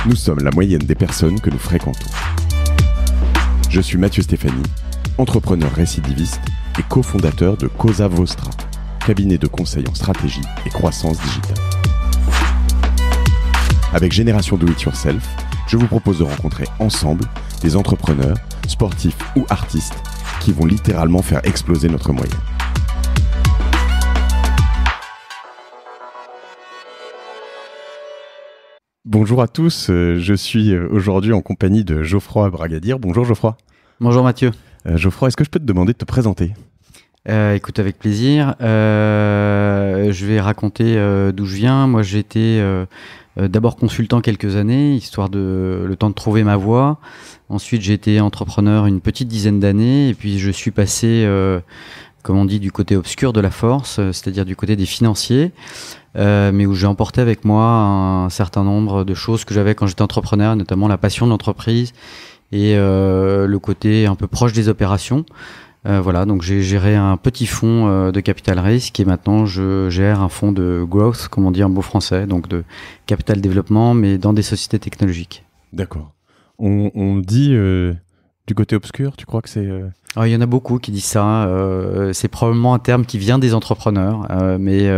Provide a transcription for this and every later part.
Nous sommes la moyenne des personnes que nous fréquentons. Je suis Mathieu Stéphanie, entrepreneur récidiviste et cofondateur de Cosa Vostra, cabinet de conseil en stratégie et croissance digitale. Avec Génération Do It Yourself, je vous propose de rencontrer ensemble des entrepreneurs, sportifs ou artistes qui vont littéralement faire exploser notre moyenne. Bonjour à tous, je suis aujourd'hui en compagnie de Geoffroy Bragadir. Bonjour Geoffroy. Bonjour Mathieu. Geoffroy, est-ce que je peux te demander de te présenter ? Écoute, avec plaisir. Je vais raconter d'où je viens. Moi, j'ai été d'abord consultant quelques années, histoire de le temps de trouver ma voie. Ensuite, j'ai été entrepreneur une petite dizaine d'années. Et puis, je suis passé, comme on dit, du côté obscur de la force, c'est-à-dire du côté des financiers. Mais où j'ai emporté avec moi un certain nombre de choses que j'avais quand j'étais entrepreneur, notamment la passion de l'entreprise et le côté un peu proche des opérations. Voilà, donc j'ai géré un petit fonds de capital risque et maintenant je gère un fonds de growth, comme on dit en beau français, donc de capital développement, mais dans des sociétés technologiques. D'accord. On dit du côté obscur, tu crois que c'est... Il y en a beaucoup qui disent ça. C'est probablement un terme qui vient des entrepreneurs, mais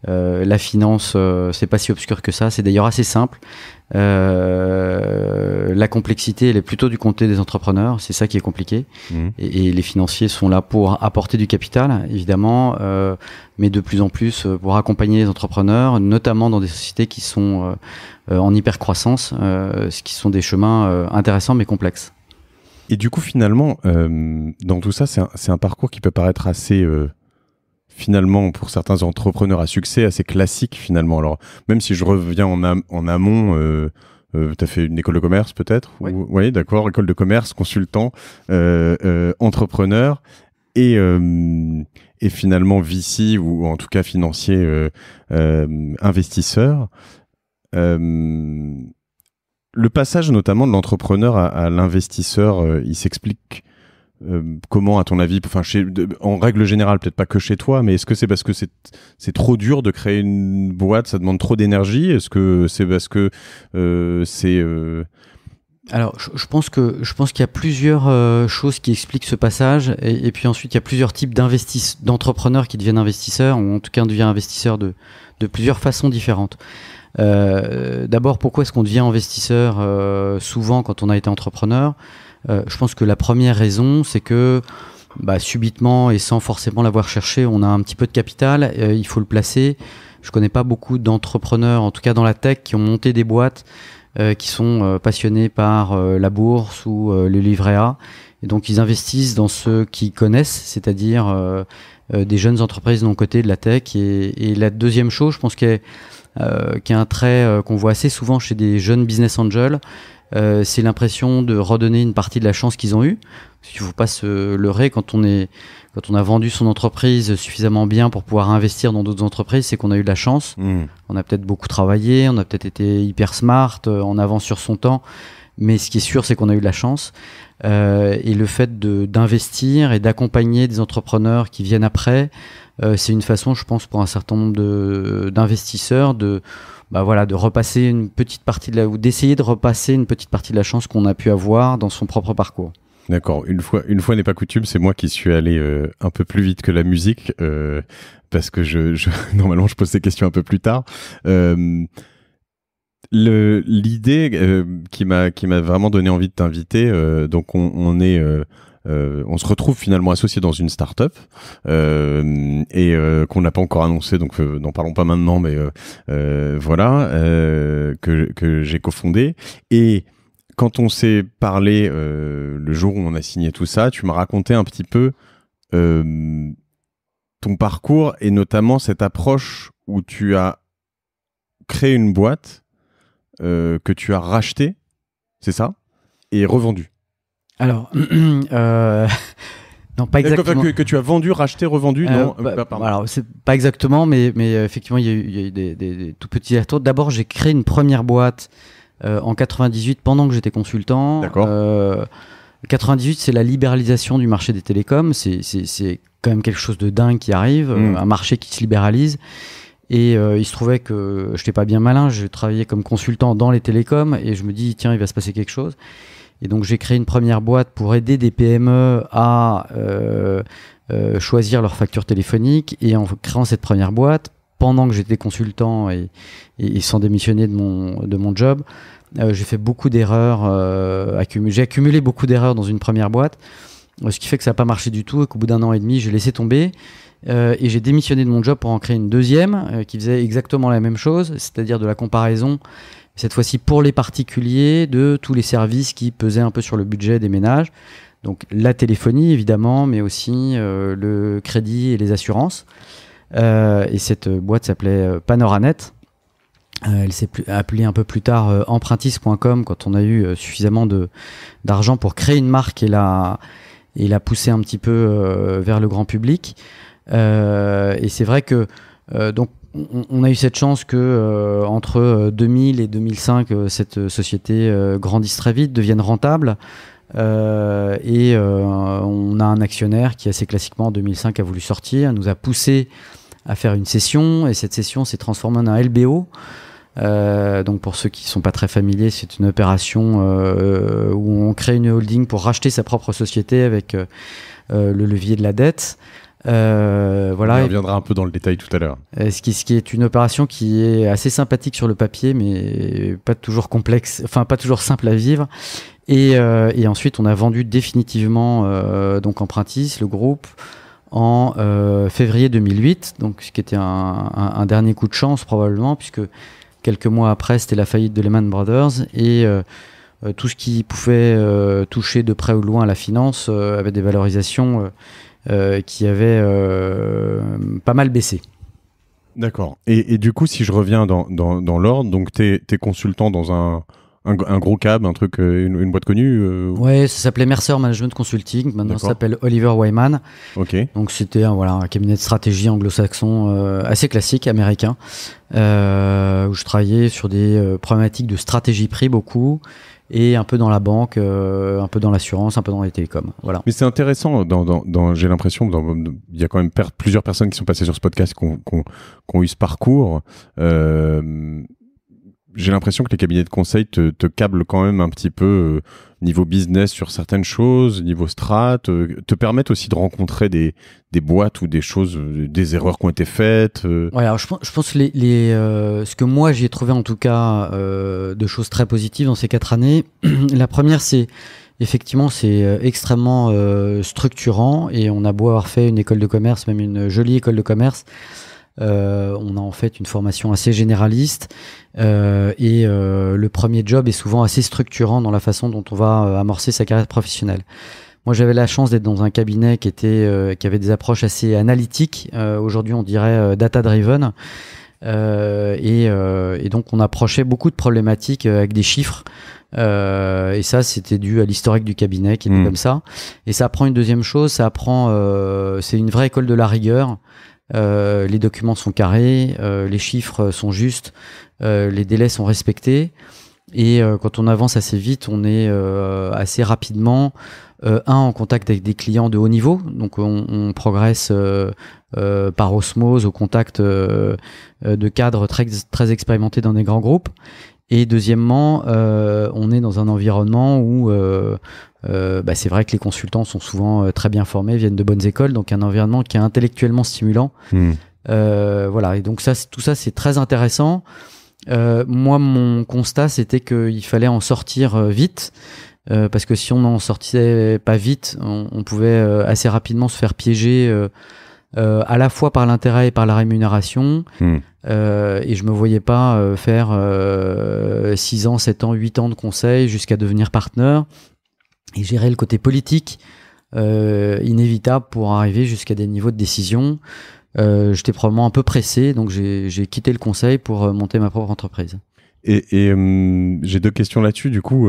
la finance, c'est pas si obscur que ça. C'est d'ailleurs assez simple. La complexité, elle est plutôt du côté des entrepreneurs. C'est ça qui est compliqué. Et les financiers sont là pour apporter du capital, évidemment, mais de plus en plus pour accompagner les entrepreneurs, notamment dans des sociétés qui sont en hyper-croissance, ce qui sont des chemins intéressants mais complexes. Et du coup, finalement, dans tout ça, c'est un parcours qui peut paraître assez... finalement, pour certains entrepreneurs à succès, assez classique finalement. Alors, même si je reviens en amont, tu as fait une école de commerce peut-être ? Oui. Oui, d'accord, école de commerce, consultant, entrepreneur et finalement VC ou en tout cas financier, investisseur. Le passage notamment de l'entrepreneur à l'investisseur, il s'explique comment, à ton avis, en règle générale, peut-être pas que chez toi, mais est-ce que c'est parce que c'est trop dur de créer une boîte, ça demande trop d'énergie ? Est-ce que c'est parce que Alors, je pense qu'il y a plusieurs choses qui expliquent ce passage, et puis ensuite il y a plusieurs types d'entrepreneurs qui deviennent investisseurs, ou en tout cas on devient investisseur de plusieurs façons différentes. D'abord, pourquoi est-ce qu'on devient investisseur souvent quand on a été entrepreneur ? Je pense que la première raison, c'est que subitement et sans forcément l'avoir cherché, on a un petit peu de capital, il faut le placer. Je connais pas beaucoup d'entrepreneurs, en tout cas dans la tech, qui ont monté des boîtes qui sont passionnés par la bourse ou le livret A. Et donc ils investissent dans ceux qu'ils connaissent, c'est-à-dire des jeunes entreprises non cotées de la tech. Et la deuxième chose, je pense qu'il y a un trait qu'on voit assez souvent chez des jeunes business angels, c'est l'impression de redonner une partie de la chance qu'ils ont eue. Il ne faut pas se leurrer quand on a vendu son entreprise suffisamment bien pour pouvoir investir dans d'autres entreprises, c'est qu'on a eu de la chance. On a peut-être beaucoup travaillé, on a peut-être été hyper smart, en avance sur son temps, mais ce qui est sûr, c'est qu'on a eu de la chance. Et le fait d'investir et d'accompagner des entrepreneurs qui viennent après, c'est une façon, je pense, pour un certain nombre d'investisseurs de repasser une petite partie ou d'essayer de repasser une petite partie de la chance qu'on a pu avoir dans son propre parcours. D'accord. Une fois n'est pas coutume, c'est moi qui suis allé un peu plus vite que la musique, parce que normalement je pose ces questions un peu plus tard. L'idée qui m'a vraiment donné envie de t'inviter, donc on se retrouve finalement associé dans une start-up et qu'on n'a pas encore annoncé, donc n'en parlons pas maintenant, mais voilà, que j'ai cofondé. Et quand on s'est parlé le jour où on a signé tout ça, tu m'as raconté un petit peu ton parcours et notamment cette approche où tu as créé une boîte que tu as rachetée, c'est ça, et revendue. Alors, non, pas exactement. Que tu as vendu, racheté, revendu, non pardon. Alors, c'est pas exactement, mais effectivement, il y a eu des tout petits retours. D'abord, j'ai créé une première boîte en 98 pendant que j'étais consultant. D'accord. 98, c'est la libéralisation du marché des télécoms. C'est quand même quelque chose de dingue qui arrive, un marché qui se libéralise. Et il se trouvait que je n'étais pas bien malin, je travaillais comme consultant dans les télécoms et je me dis tiens, il va se passer quelque chose. Et donc j'ai créé une première boîte pour aider des PME à choisir leur facture téléphonique. Et en créant cette première boîte, pendant que j'étais consultant et sans démissionner de mon job, j'ai fait beaucoup d'erreurs. J'ai accumulé beaucoup d'erreurs dans une première boîte, ce qui fait que ça n'a pas marché du tout et qu'au bout d'un an et demi, j'ai laissé tomber. Et j'ai démissionné de mon job pour en créer une deuxième qui faisait exactement la même chose, c'est-à-dire de la comparaison, cette fois-ci pour les particuliers, de tous les services qui pesaient un peu sur le budget des ménages. Donc la téléphonie évidemment, mais aussi le crédit et les assurances. Et cette boîte s'appelait Panoranet. Elle s'est appelée un peu plus tard Empruntis.com quand on a eu suffisamment d'argent pour créer une marque et la pousser un petit peu vers le grand public. Et c'est vrai que donc on a eu cette chance que entre 2000 et 2005 cette société grandisse très vite, devienne rentable, et on a un actionnaire qui assez classiquement en 2005 a voulu sortir, nous a poussé à faire une cession et cette cession s'est transformée en un LBO. Donc pour ceux qui ne sont pas très familiers, c'est une opération où on crée une holding pour racheter sa propre société avec le levier de la dette. Voilà. On reviendra un peu dans le détail tout à l'heure. Ce qui est une opération qui est assez sympathique sur le papier, mais pas toujours complexe, enfin pas toujours simple à vivre. Et ensuite, on a vendu définitivement donc Empruntis, le groupe, en février 2008, donc ce qui était un dernier coup de chance probablement, puisque quelques mois après, c'était la faillite de Lehman Brothers et tout ce qui pouvait toucher de près ou de loin à la finance avait des valorisations qui avaient pas mal baissé. D'accord. Et du coup, si je reviens dans l'ordre, donc t'es consultant dans un gros cab, un truc, une boîte connue Ouais, ça s'appelait Mercer Management Consulting. Maintenant, ça s'appelle Oliver Wyman. Ok. Donc, c'était un cabinet de stratégie anglo-saxon assez classique, américain, où je travaillais sur des problématiques de stratégie prix beaucoup, et un peu dans la banque, un peu dans l'assurance, un peu dans les télécoms. Voilà. Mais c'est intéressant, j'ai l'impression, il y a quand même plusieurs personnes qui sont passées sur ce podcast qui ont eu ce parcours. J'ai l'impression que les cabinets de conseil te câblent quand même un petit peu niveau business sur certaines choses, niveau strat, te permettent aussi de rencontrer des boîtes ou des choses, des erreurs qui ont été faites. Ouais, alors je pense que ce que moi j'ai trouvé en tout cas de choses très positives dans ces 4 années, la première c'est effectivement c'est extrêmement structurant et on a beau avoir fait une école de commerce, même une jolie école de commerce. On a en fait une formation assez généraliste et le premier job est souvent assez structurant dans la façon dont on va amorcer sa carrière professionnelle. Moi, j'avais la chance d'être dans un cabinet qui avait des approches assez analytiques. Aujourd'hui, on dirait data-driven. Et donc, on approchait beaucoup de problématiques avec des chiffres. Et ça, c'était dû à l'historique du cabinet qui était comme ça. Et ça apprend une deuxième chose. C'est une vraie école de la rigueur. Les documents sont carrés, les chiffres sont justes, les délais sont respectés et quand on avance assez vite, on est assez rapidement en contact avec des clients de haut niveau, donc on progresse par osmose au contact de cadres très, très expérimentés dans des grands groupes. Et deuxièmement, on est dans un environnement où c'est vrai que les consultants sont souvent très bien formés, viennent de bonnes écoles, donc un environnement qui est intellectuellement stimulant. Voilà, et donc tout ça c'est très intéressant. Moi, mon constat, c'était qu'il fallait en sortir vite, parce que si on n'en sortait pas vite, on pouvait assez rapidement se faire piéger à la fois par l'intérêt et par la rémunération. Et je me voyais pas faire 6 ans, 7 ans, 8 ans de conseil jusqu'à devenir partenaire et gérer le côté politique inévitable pour arriver jusqu'à des niveaux de décision. J'étais probablement un peu pressé, donc j'ai quitté le conseil pour monter ma propre entreprise. Et j'ai 2 questions là-dessus. Du coup,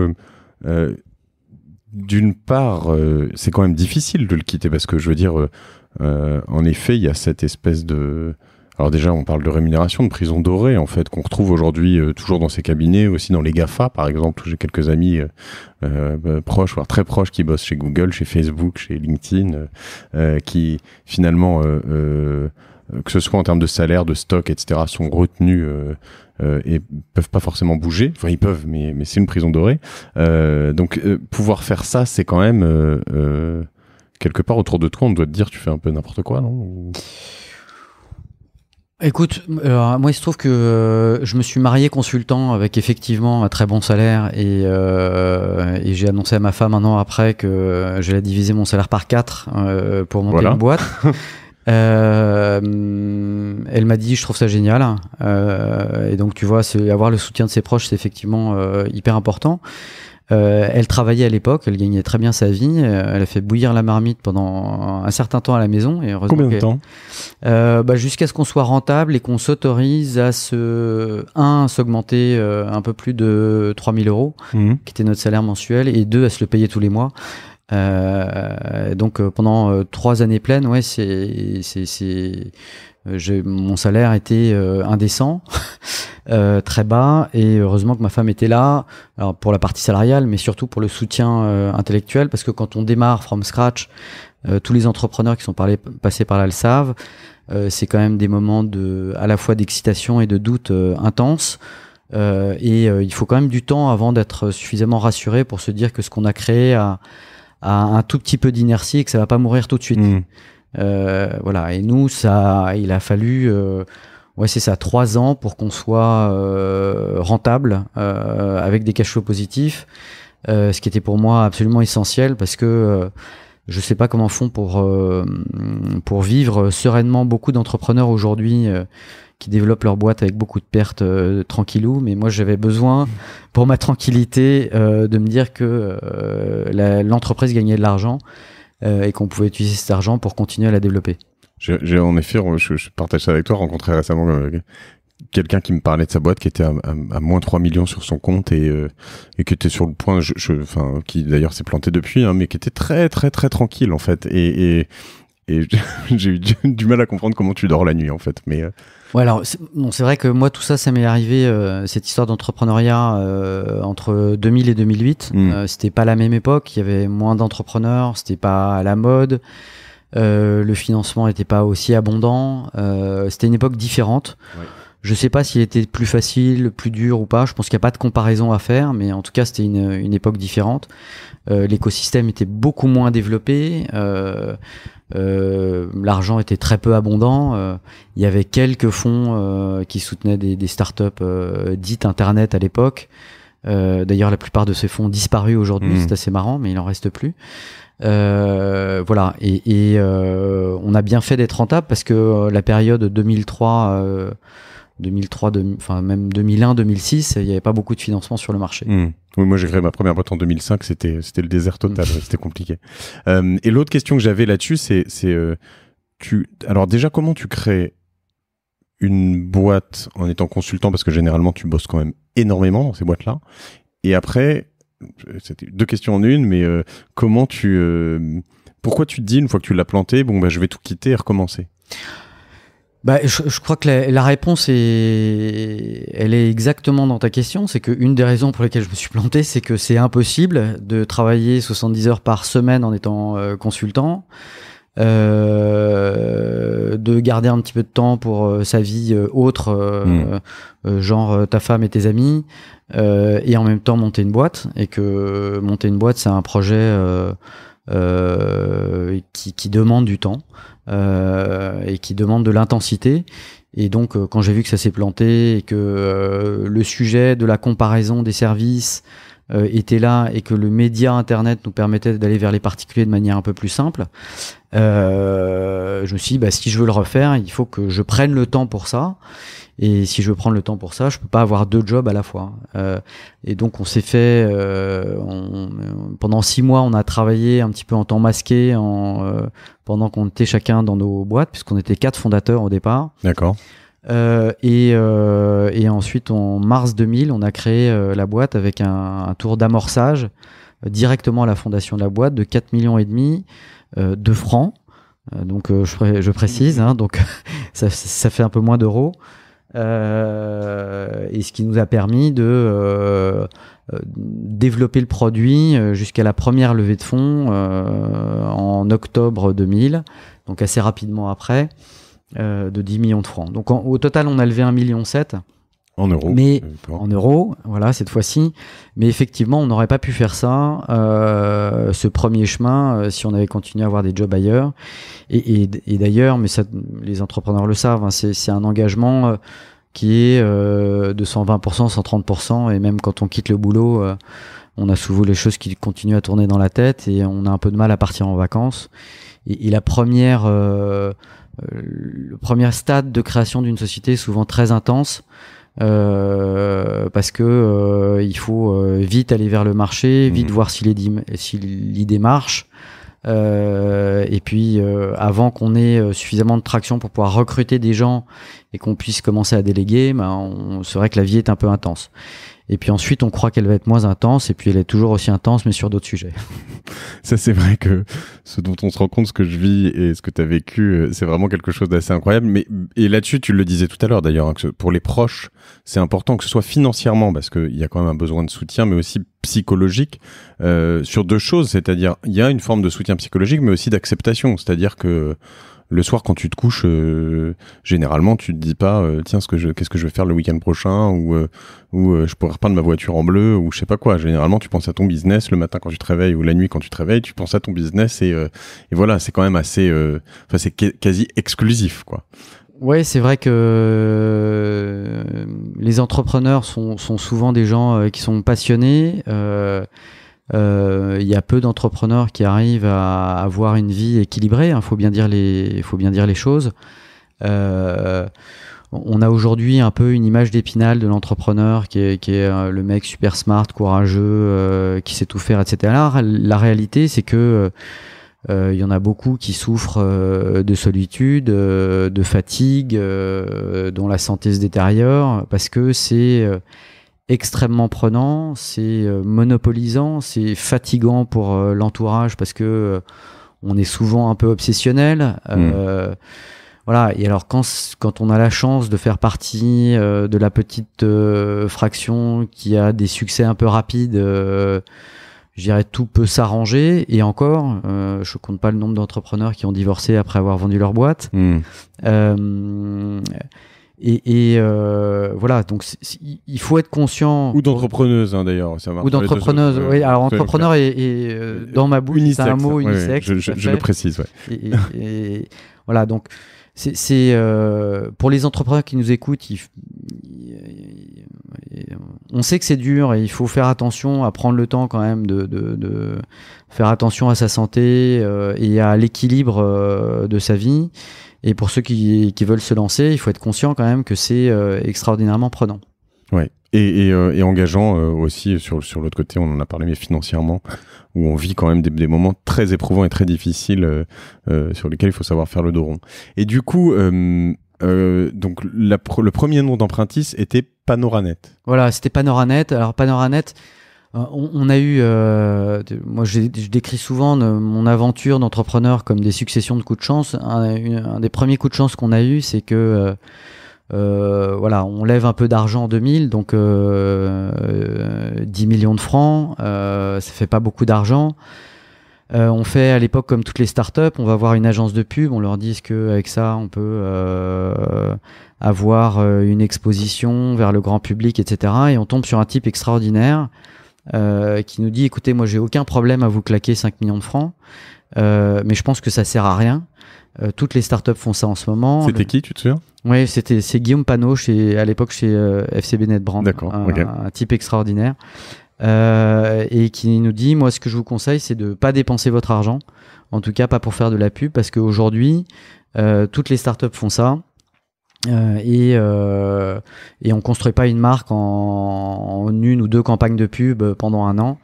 d'une part, c'est quand même difficile de le quitter parce que je veux dire, en effet, il y a cette espèce de... Alors déjà, on parle de rémunération, de prison dorée, en fait, qu'on retrouve aujourd'hui toujours dans ces cabinets, aussi dans les GAFA, par exemple. J'ai quelques amis proches, voire très proches, qui bossent chez Google, chez Facebook, chez LinkedIn, qui finalement que ce soit en termes de salaire, de stock, etc., sont retenus et peuvent pas forcément bouger. Enfin, ils peuvent, mais c'est une prison dorée. Donc, pouvoir faire ça, c'est quand même quelque part autour de toi, on doit te dire, tu fais un peu n'importe quoi, non? Écoute, moi il se trouve que je me suis marié consultant avec effectivement un très bon salaire et j'ai annoncé à ma femme un an après que j'allais diviser mon salaire par 4 pour monter une boîte. Elle m'a dit je trouve ça génial et donc tu vois, avoir le soutien de ses proches, c'est effectivement hyper important. Elle travaillait à l'époque, elle gagnait très bien sa vie, elle a fait bouillir la marmite pendant un certain temps à la maison. Et heureusement. Combien de temps? Jusqu'à ce qu'on soit rentable et qu'on s'autorise à s'augmenter un peu plus de 3 000 euros, qui était notre salaire mensuel, et 2, à se le payer tous les mois. Donc pendant 3 années pleines, ouais, mon salaire était indécent, très bas, et heureusement que ma femme était là, alors pour la partie salariale, mais surtout pour le soutien intellectuel, parce que quand on démarre from scratch, tous les entrepreneurs qui sont passés par là le savent, c'est quand même des moments à la fois d'excitation et de doute intenses, et il faut quand même du temps avant d'être suffisamment rassuré pour se dire que ce qu'on a créé a un tout petit peu d'inertie et que ça va pas mourir tout de suite. Voilà. Et nous, il a fallu, c'est ça, 3 ans pour qu'on soit rentable, avec des cash flows positifs, ce qui était pour moi absolument essentiel parce que je sais pas comment font pour vivre sereinement beaucoup d'entrepreneurs aujourd'hui qui développent leur boîte avec beaucoup de pertes tranquillou, mais moi j'avais besoin pour ma tranquillité de me dire que l'entreprise gagnait de l'argent et qu'on pouvait utiliser cet argent pour continuer à la développer. J'ai en effet, je partage ça avec toi, rencontré récemment quelqu'un qui me parlait de sa boîte qui était à moins 3 millions sur son compte et qui était sur le point, qui d'ailleurs s'est planté depuis, hein, mais qui était très très très tranquille en fait. Et j'ai eu du mal à comprendre comment tu dors la nuit en fait. Mais ouais, alors c'est vrai que moi tout ça m'est arrivé, cette histoire d'entrepreneuriat entre 2000 et 2008. C'était pas la même époque, il y avait moins d'entrepreneurs, c'était pas à la mode. Le financement n'était pas aussi abondant, c'était une époque différente. Ouais. Je sais pas s'il était plus facile, plus dur ou pas, je pense qu'il n'y a pas de comparaison à faire, mais en tout cas c'était une époque différente. L'écosystème était beaucoup moins développé, l'argent était très peu abondant, il y avait quelques fonds qui soutenaient des startups dites internet à l'époque. D'ailleurs la plupart de ces fonds ont disparu aujourd'hui, c'est assez marrant, mais il en reste plus. Voilà, et on a bien fait d'être rentable parce que la période 2003, même 2001, 2006, il n'y avait pas beaucoup de financement sur le marché. Oui, moi j'ai créé ma première boîte en 2005, c'était le désert total, c'était compliqué. Et l'autre question que j'avais là-dessus, alors déjà comment tu crées une boîte en étant consultant, parce que généralement tu bosses quand même énormément dans ces boîtes-là, et après, c'était 2 questions en une, mais pourquoi tu te dis une fois que tu l'as planté, je vais tout quitter et recommencer? Je crois que la réponse elle est exactement dans ta question. C'est qu'une des raisons pour lesquelles je me suis planté, c'est que c'est impossible de travailler 70 heures par semaine en étant consultant, de garder un petit peu de temps pour sa vie autre, genre ta femme et tes amis, et en même temps monter une boîte. Et que monter une boîte, c'est un projet qui demande du temps. Et qui demande de l'intensité. Et donc, quand j'ai vu que ça s'est planté et que le sujet de la comparaison des services était là et que le média Internet nous permettait d'aller vers les particuliers de manière un peu plus simple, je me suis dit, si je veux le refaire, il faut que je prenne le temps pour ça. Et si je veux prendre le temps pour ça, je peux pas avoir 2 jobs à la fois. Et donc on s'est fait, pendant 6 mois, on a travaillé un petit peu en temps masqué, pendant qu'on était chacun dans nos boîtes, puisqu'on était 4 fondateurs au départ. D'accord. Et ensuite, en mars 2000, on a créé la boîte avec un tour d'amorçage directement à la fondation de la boîte de 4,5 millions de francs. Donc je précise, hein, donc ça fait un peu moins d'euros. Et ce qui nous a permis de développer le produit jusqu'à la première levée de fonds en octobre 2000, donc assez rapidement après. de 10 millions de francs. Donc au total, on a levé 1,7 million. En euros. Mais en euros, voilà, cette fois-ci. Mais effectivement, on n'aurait pas pu faire ça, ce premier chemin, si on avait continué à avoir des jobs ailleurs. Et d'ailleurs, mais ça, les entrepreneurs le savent, hein, c'est un engagement qui est de 120%, 130%. Et même quand on quitte le boulot, on a souvent les choses qui continuent à tourner dans la tête et on a un peu de mal à partir en vacances. Et le premier stade de création d'une société est souvent très intense. Parce que il faut vite aller vers le marché, vite voir si l'idée marche, et puis avant qu'on ait suffisamment de traction pour pouvoir recruter des gens et qu'on puisse commencer à déléguer, c'est vrai que la vie est un peu intense. Et puis ensuite, on croit qu'elle va être moins intense, et puis elle est toujours aussi intense, mais sur d'autres sujets. Ça, c'est vrai que ce dont on se rend compte, ce que je vis et ce que tu as vécu, c'est vraiment quelque chose d'assez incroyable. Et là-dessus, tu le disais tout à l'heure d'ailleurs, hein, que pour les proches, c'est important que ce soit financièrement, parce qu'il y a quand même un besoin de soutien, mais aussi psychologique, sur deux choses. C'est-à-dire, il y a une forme de soutien psychologique, mais aussi d'acceptation. C'est-à-dire que le soir, quand tu te couches, généralement, tu te dis pas, tiens, qu'est-ce que je vais faire le week-end prochain, ou je pourrais repeindre ma voiture en bleu, ou je sais pas quoi. Généralement, tu penses à ton business le matin quand tu te réveilles, ou la nuit quand tu te réveilles, tu penses à ton business, et voilà, c'est quand même assez, c'est quasi exclusif, quoi. Ouais, c'est vrai que les entrepreneurs sont souvent des gens qui sont passionnés. Il y a peu d'entrepreneurs qui arrivent à avoir une vie équilibrée. Il faut bien dire les choses. On a aujourd'hui un peu une image d'Épinal de l'entrepreneur qui est le mec super smart, courageux, qui sait tout faire, etc. La réalité, c'est que il y en a beaucoup qui souffrent de solitude, de fatigue, dont la santé se détériore, parce que c'est extrêmement prenant, c'est monopolisant, c'est fatigant pour l'entourage parce que on est souvent un peu obsessionnel. Voilà. Et alors quand on a la chance de faire partie de la petite fraction qui a des succès un peu rapides, je dirais tout peut s'arranger. Et encore, je compte pas le nombre d'entrepreneurs qui ont divorcé après avoir vendu leur boîte. Voilà, donc il faut être conscient. Ou d'entrepreneuse, hein, d'ailleurs. Ça marche. Ou d'entrepreneuse, oui. Alors, entrepreneur est dans ma bouche, c'est un mot unisexe. Oui, je le précise, ouais. Et voilà, donc, c'est pour les entrepreneurs qui nous écoutent, on sait que c'est dur et il faut faire attention à prendre le temps quand même de faire attention à sa santé et à l'équilibre de sa vie. Et pour ceux qui veulent se lancer, il faut être conscient quand même que c'est extraordinairement prenant. Ouais. Et engageant aussi sur l'autre côté, on en a parlé, mais financièrement, où on vit quand même des moments très éprouvants et très difficiles sur lesquels il faut savoir faire le dos rond. Et du coup, donc le premier nom d'Empruntis était Panoranet. Voilà, c'était Panoranet. Alors Panoranet, on a eu, moi je décris souvent mon aventure d'entrepreneur comme des successions de coups de chance. Un des premiers coups de chance qu'on a eu, c'est que voilà, on lève un peu d'argent en 2000, donc 10 millions de francs, ça fait pas beaucoup d'argent. On fait à l'époque comme toutes les startups, on va voir une agence de pub, on leur dit qu'avec ça on peut avoir une exposition vers le grand public, etc. Et on tombe sur un type extraordinaire qui nous dit écoutez, moi j'ai aucun problème à vous claquer 5 millions de francs, mais je pense que ça sert à rien. Toutes les startups font ça en ce moment. C'était qui, tu te souviens? Oui, c'est Guillaume Panot à l'époque chez FCB NetBrand. D'accord, un type extraordinaire. Et qui nous dit moi ce que je vous conseille c'est de pas dépenser votre argent, en tout cas pas pour faire de la pub, parce qu'aujourd'hui toutes les startups font ça. Et on construit pas une marque en une ou deux campagnes de pub pendant un an,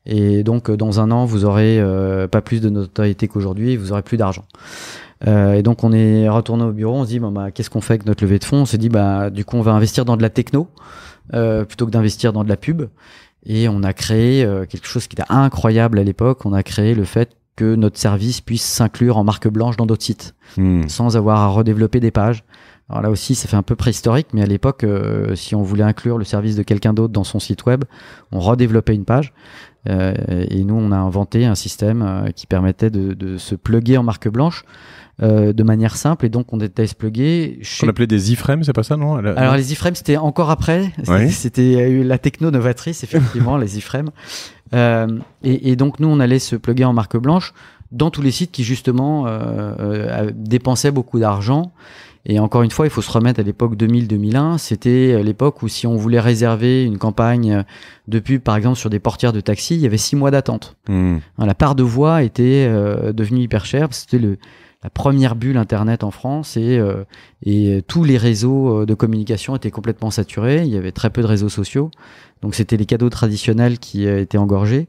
et donc dans un an vous aurez pas plus de notoriété qu'aujourd'hui, vous aurez plus d'argent. Et donc on est retourné au bureau, on se dit qu'est-ce qu'on fait avec notre levée de fonds? On s'est dit du coup on va investir dans de la techno plutôt que d'investir dans de la pub, et on a créé quelque chose qui était incroyable à l'époque. On a créé le fait que notre service puisse s'inclure en marque blanche dans d'autres sites sans avoir à redévelopper des pages. Alors là aussi, ça fait un peu préhistorique, mais à l'époque, si on voulait inclure le service de quelqu'un d'autre dans son site web, on redéveloppait une page. Et nous, on a inventé un système qui permettait de se plugger en marque blanche de manière simple. Et donc, on était se plugger. On appelait des iframes, c'est pas ça, non? Alors, les iframes, c'était encore après. Oui. C'était la techno novatrice, effectivement, les iframes. Et donc, nous, on allait se plugger en marque blanche dans tous les sites qui, justement, dépensaient beaucoup d'argent. Et encore une fois, il faut se remettre à l'époque 2000-2001. C'était l'époque où si on voulait réserver une campagne de pub, par exemple, sur des portières de taxi, il y avait 6 mois d'attente. La part de voix était devenue hyper chère. C'était la première bulle Internet en France et tous les réseaux de communication étaient complètement saturés. Il y avait très peu de réseaux sociaux. Donc, c'était les cadeaux traditionnels qui étaient engorgés.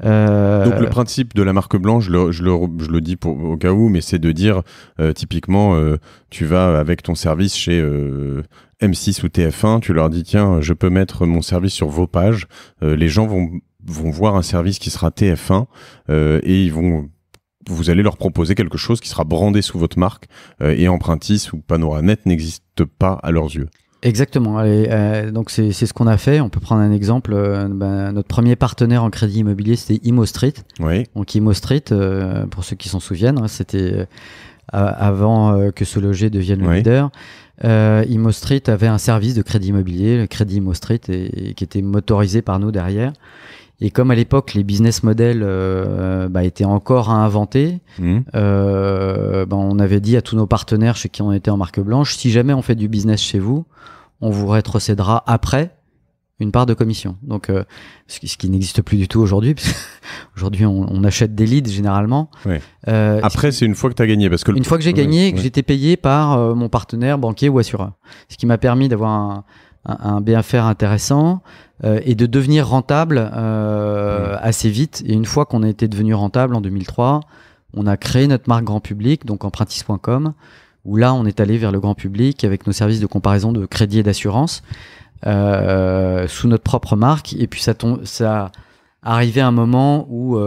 Donc le principe de la marque blanche, je le dis au cas où, mais c'est de dire typiquement tu vas avec ton service chez M6 ou TF1, tu leur dis tiens je peux mettre mon service sur vos pages, les gens vont voir un service qui sera TF1 et vous allez leur proposer quelque chose qui sera brandé sous votre marque et Empruntis ou Panoranet n'existe pas à leurs yeux. Exactement. Donc c'est ce qu'on a fait. On peut prendre un exemple. Notre premier partenaire en crédit immobilier, c'était Imo Street. Oui. Donc Imo Street, pour ceux qui s'en souviennent, c'était avant que Se Loger devienne le leader. Imo Street avait un service de crédit immobilier, le crédit Imo Street, qui était motorisé par nous derrière. Et comme à l'époque les business models étaient encore à inventer, on avait dit à tous nos partenaires chez qui on était en marque blanche, si jamais on fait du business chez vous, on vous rétrocédera après une part de commission. Donc ce qui n'existe plus du tout aujourd'hui, parce qu'aujourd'hui on achète des leads généralement. Ouais. Après c'est une fois que tu as gagné, parce que une fois que j'ai gagné et que j'étais payé par mon partenaire banquier ou assureur, ce qui m'a permis d'avoir un BFR intéressant et de devenir rentable assez vite. Et une fois qu'on a été devenu rentable en 2003, on a créé notre marque grand public, donc Empruntis.com, où là on est allé vers le grand public avec nos services de comparaison de crédit et d'assurance sous notre propre marque. Et puis ça arrivait à un moment où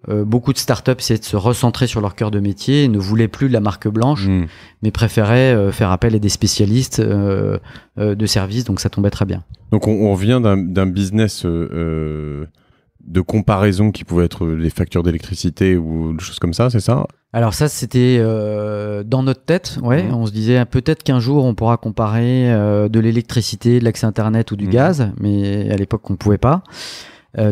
beaucoup de startups essayaient de se recentrer sur leur cœur de métier et ne voulaient plus de la marque blanche, mais préféraient faire appel à des spécialistes de services, donc ça tombait très bien. Donc on revient d'un business de comparaison qui pouvait être les factures d'électricité ou des choses comme ça, c'est ça? Alors ça, c'était dans notre tête, ouais. On se disait peut-être qu'un jour on pourra comparer de l'électricité, de l'accès Internet ou du gaz, mais à l'époque on ne pouvait pas.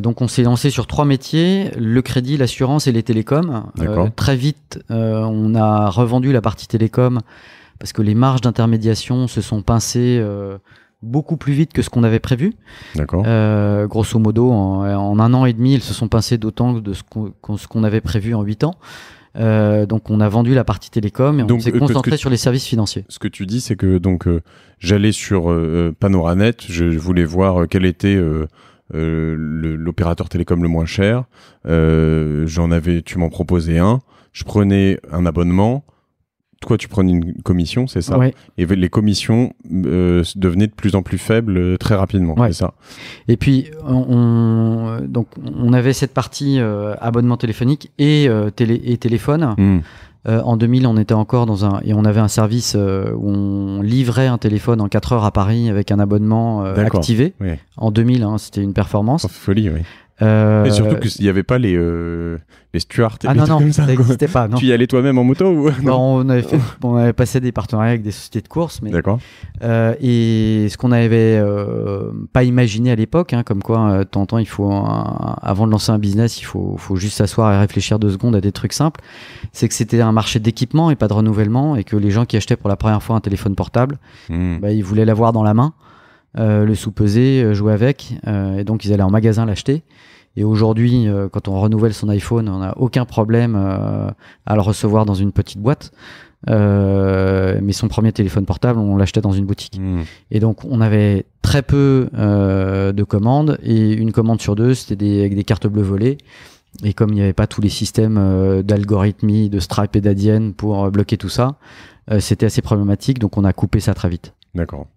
Donc on s'est lancé sur 3 métiers, le crédit, l'assurance et les télécoms. Très vite, on a revendu la partie télécom parce que les marges d'intermédiation se sont pincées beaucoup plus vite que ce qu'on avait prévu. D'accord. Grosso modo, en 1 an et demi, ils se sont pincés d'autant de ce qu'on avait prévu en 8 ans. Donc on a vendu la partie télécom et on s'est concentré sur les services financiers. Ce que tu dis, c'est que j'allais sur Panoranet, je voulais voir quel était l'opérateur télécom le moins cher. Tu m'en proposais un. Je prenais un abonnement. Toi, tu prenais une commission, c'est ça? Ouais. Et les commissions devenaient de plus en plus faibles très rapidement, c'est ça? Et puis, on avait cette partie abonnement téléphonique et téléphone. En 2000, on était encore et on avait un service où on livrait un téléphone en 4 heures à Paris avec un abonnement activé. Oui. En 2000, c'était une performance. Folie, oui. Et surtout qu'il n'y avait pas les stewards et non, comme ça n'existait pas. Non. Tu y allais toi-même en moto ou non, on avait passé des partenariats avec des sociétés de course, mais d'accord. Et ce qu'on n'avait pas imaginé à l'époque, comme quoi de temps en temps il faut avant de lancer un business, il faut juste s'asseoir et réfléchir 2 secondes à des trucs simples. C'est que c'était un marché d'équipement et pas de renouvellement, et que les gens qui achetaient pour la première fois un téléphone portable, ils voulaient l'avoir dans la main. Le sous-peser, jouer avec, et donc ils allaient en magasin l'acheter. Et aujourd'hui, quand on renouvelle son iPhone, on n'a aucun problème à le recevoir dans une petite boîte. Mais son premier téléphone portable, on l'achetait dans une boutique. Et donc on avait très peu de commandes, et une commande sur 2, c'était avec des cartes bleues volées. Et comme il n'y avait pas tous les systèmes d'algorithmie, de Stripe et d'Adyen pour bloquer tout ça, c'était assez problématique, donc on a coupé ça très vite. D'accord.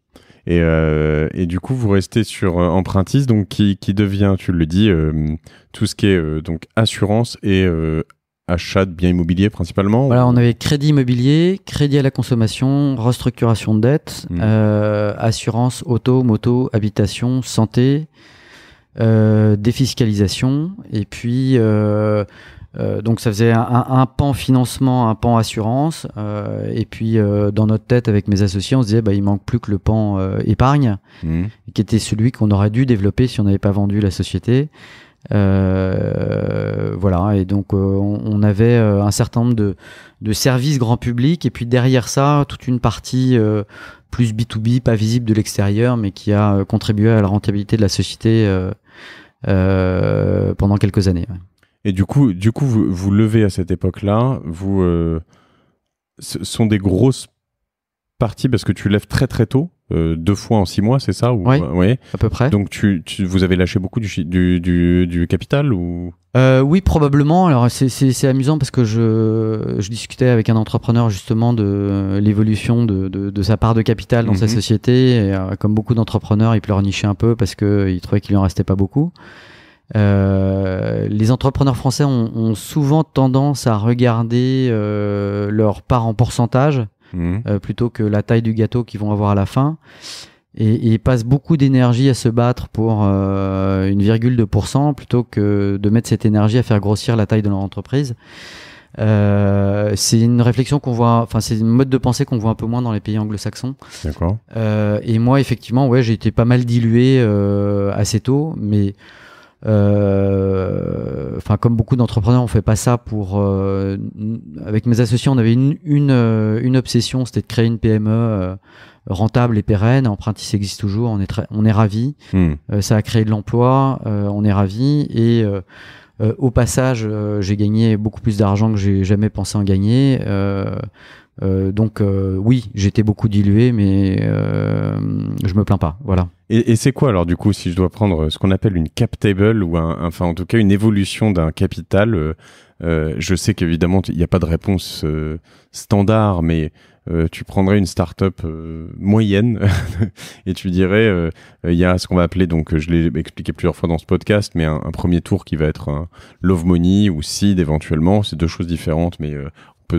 Et du coup, vous restez sur Empruntis, donc qui devient, tu le dis, tout ce qui est donc assurance et achat de biens immobiliers principalement. Voilà, on avait crédit immobilier, crédit à la consommation, restructuration de dette, assurance auto, moto, habitation, santé, défiscalisation, et puis donc ça faisait un pan financement, un pan assurance, et puis dans notre tête avec mes associés, on se disait il manque plus que le pan épargne, qui était celui qu'on aurait dû développer si on n'avait pas vendu la société. Voilà, et donc on avait un certain nombre de services grand public, et puis derrière ça toute une partie plus B2B, pas visible de l'extérieur, mais qui a contribué à la rentabilité de la société pendant quelques années. Ouais. Et du coup vous levez à cette époque-là, ce sont des grosses parties parce que tu lèves très très tôt. 2 fois en 6 mois, c'est ça ou... Oui, ouais. à peu près. Donc vous avez lâché beaucoup du capital ou... Oui, probablement. Alors c'est amusant parce que je discutais avec un entrepreneur justement de l'évolution de sa part de capital dans sa société. Et, comme beaucoup d'entrepreneurs, il pleurnichait un peu parce qu'il trouvait qu'il lui en restait pas beaucoup. Les entrepreneurs français ont souvent tendance à regarder leur part en pourcentage. Plutôt que la taille du gâteau qu'ils vont avoir à la fin, et passent beaucoup d'énergie à se battre pour une virgule de pourcent plutôt que de mettre cette énergie à faire grossir la taille de leur entreprise. C'est une réflexion qu'on voit, enfin c'est une mode de pensée qu'on voit un peu moins dans les pays anglo-saxons. D'accord. Et moi effectivement, j'ai été pas mal dilué assez tôt, mais comme beaucoup d'entrepreneurs, on fait pas ça pour. Avec mes associés, on avait une obsession, c'était de créer une PME rentable et pérenne. Empruntis existe toujours, on est ravis. Ça a créé de l'emploi, on est ravis. Et au passage, j'ai gagné beaucoup plus d'argent que j'ai jamais pensé en gagner. Donc oui, j'étais beaucoup dilué, mais je me plains pas. Voilà. Et c'est quoi alors du coup, si je dois prendre ce qu'on appelle une cap table ou enfin en tout cas une évolution d'un capital, je sais qu'évidemment il n'y a pas de réponse standard, mais tu prendrais une start-up moyenne et tu dirais il y a ce qu'on va appeler, donc je l'ai expliqué plusieurs fois dans ce podcast, mais un premier tour qui va être un love money ou seed éventuellement, c'est 2 choses différentes, mais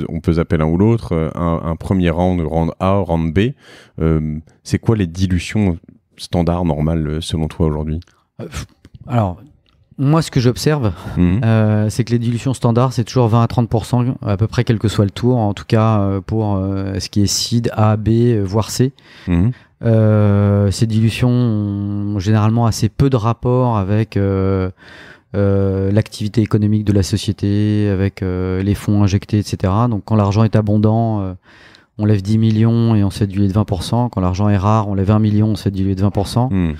on peut zapper l'un ou l'autre. Un premier round A, round B. C'est quoi les dilutions standards normales selon toi aujourd'hui? Alors, moi, ce que j'observe, c'est que les dilutions standards, c'est toujours 20 à 30%, à peu près quel que soit le tour, en tout cas pour ce qui est seed, A, B, voire C. Ces dilutions ont généralement assez peu de rapport avec l'activité économique de la société, avec les fonds injectés, etc. Donc quand l'argent est abondant, on lève 10 millions et on se fait diluer de 20%. Quand l'argent est rare, on lève 1 million, on se fait diluer de 20%.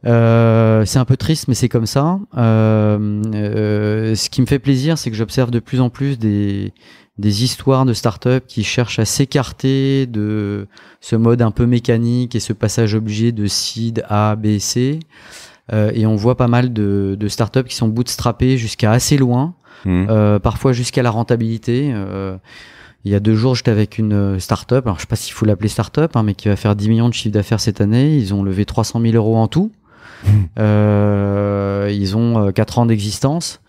C'est un peu triste, mais c'est comme ça. Ce qui me fait plaisir, c'est que j'observe de plus en plus des histoires de start-up qui cherchent à s'écarter de ce mode un peu mécanique et ce passage obligé de seed A, B, C. Et on voit pas mal de startups qui sont bootstrappées jusqu'à assez loin, parfois jusqu'à la rentabilité. Il y a 2 jours, j'étais avec une startup, alors je sais pas s'il faut l'appeler startup, mais qui va faire 10 millions de chiffre d'affaires cette année. Ils ont levé 300 000 euros en tout. Ils ont 4 ans d'existence.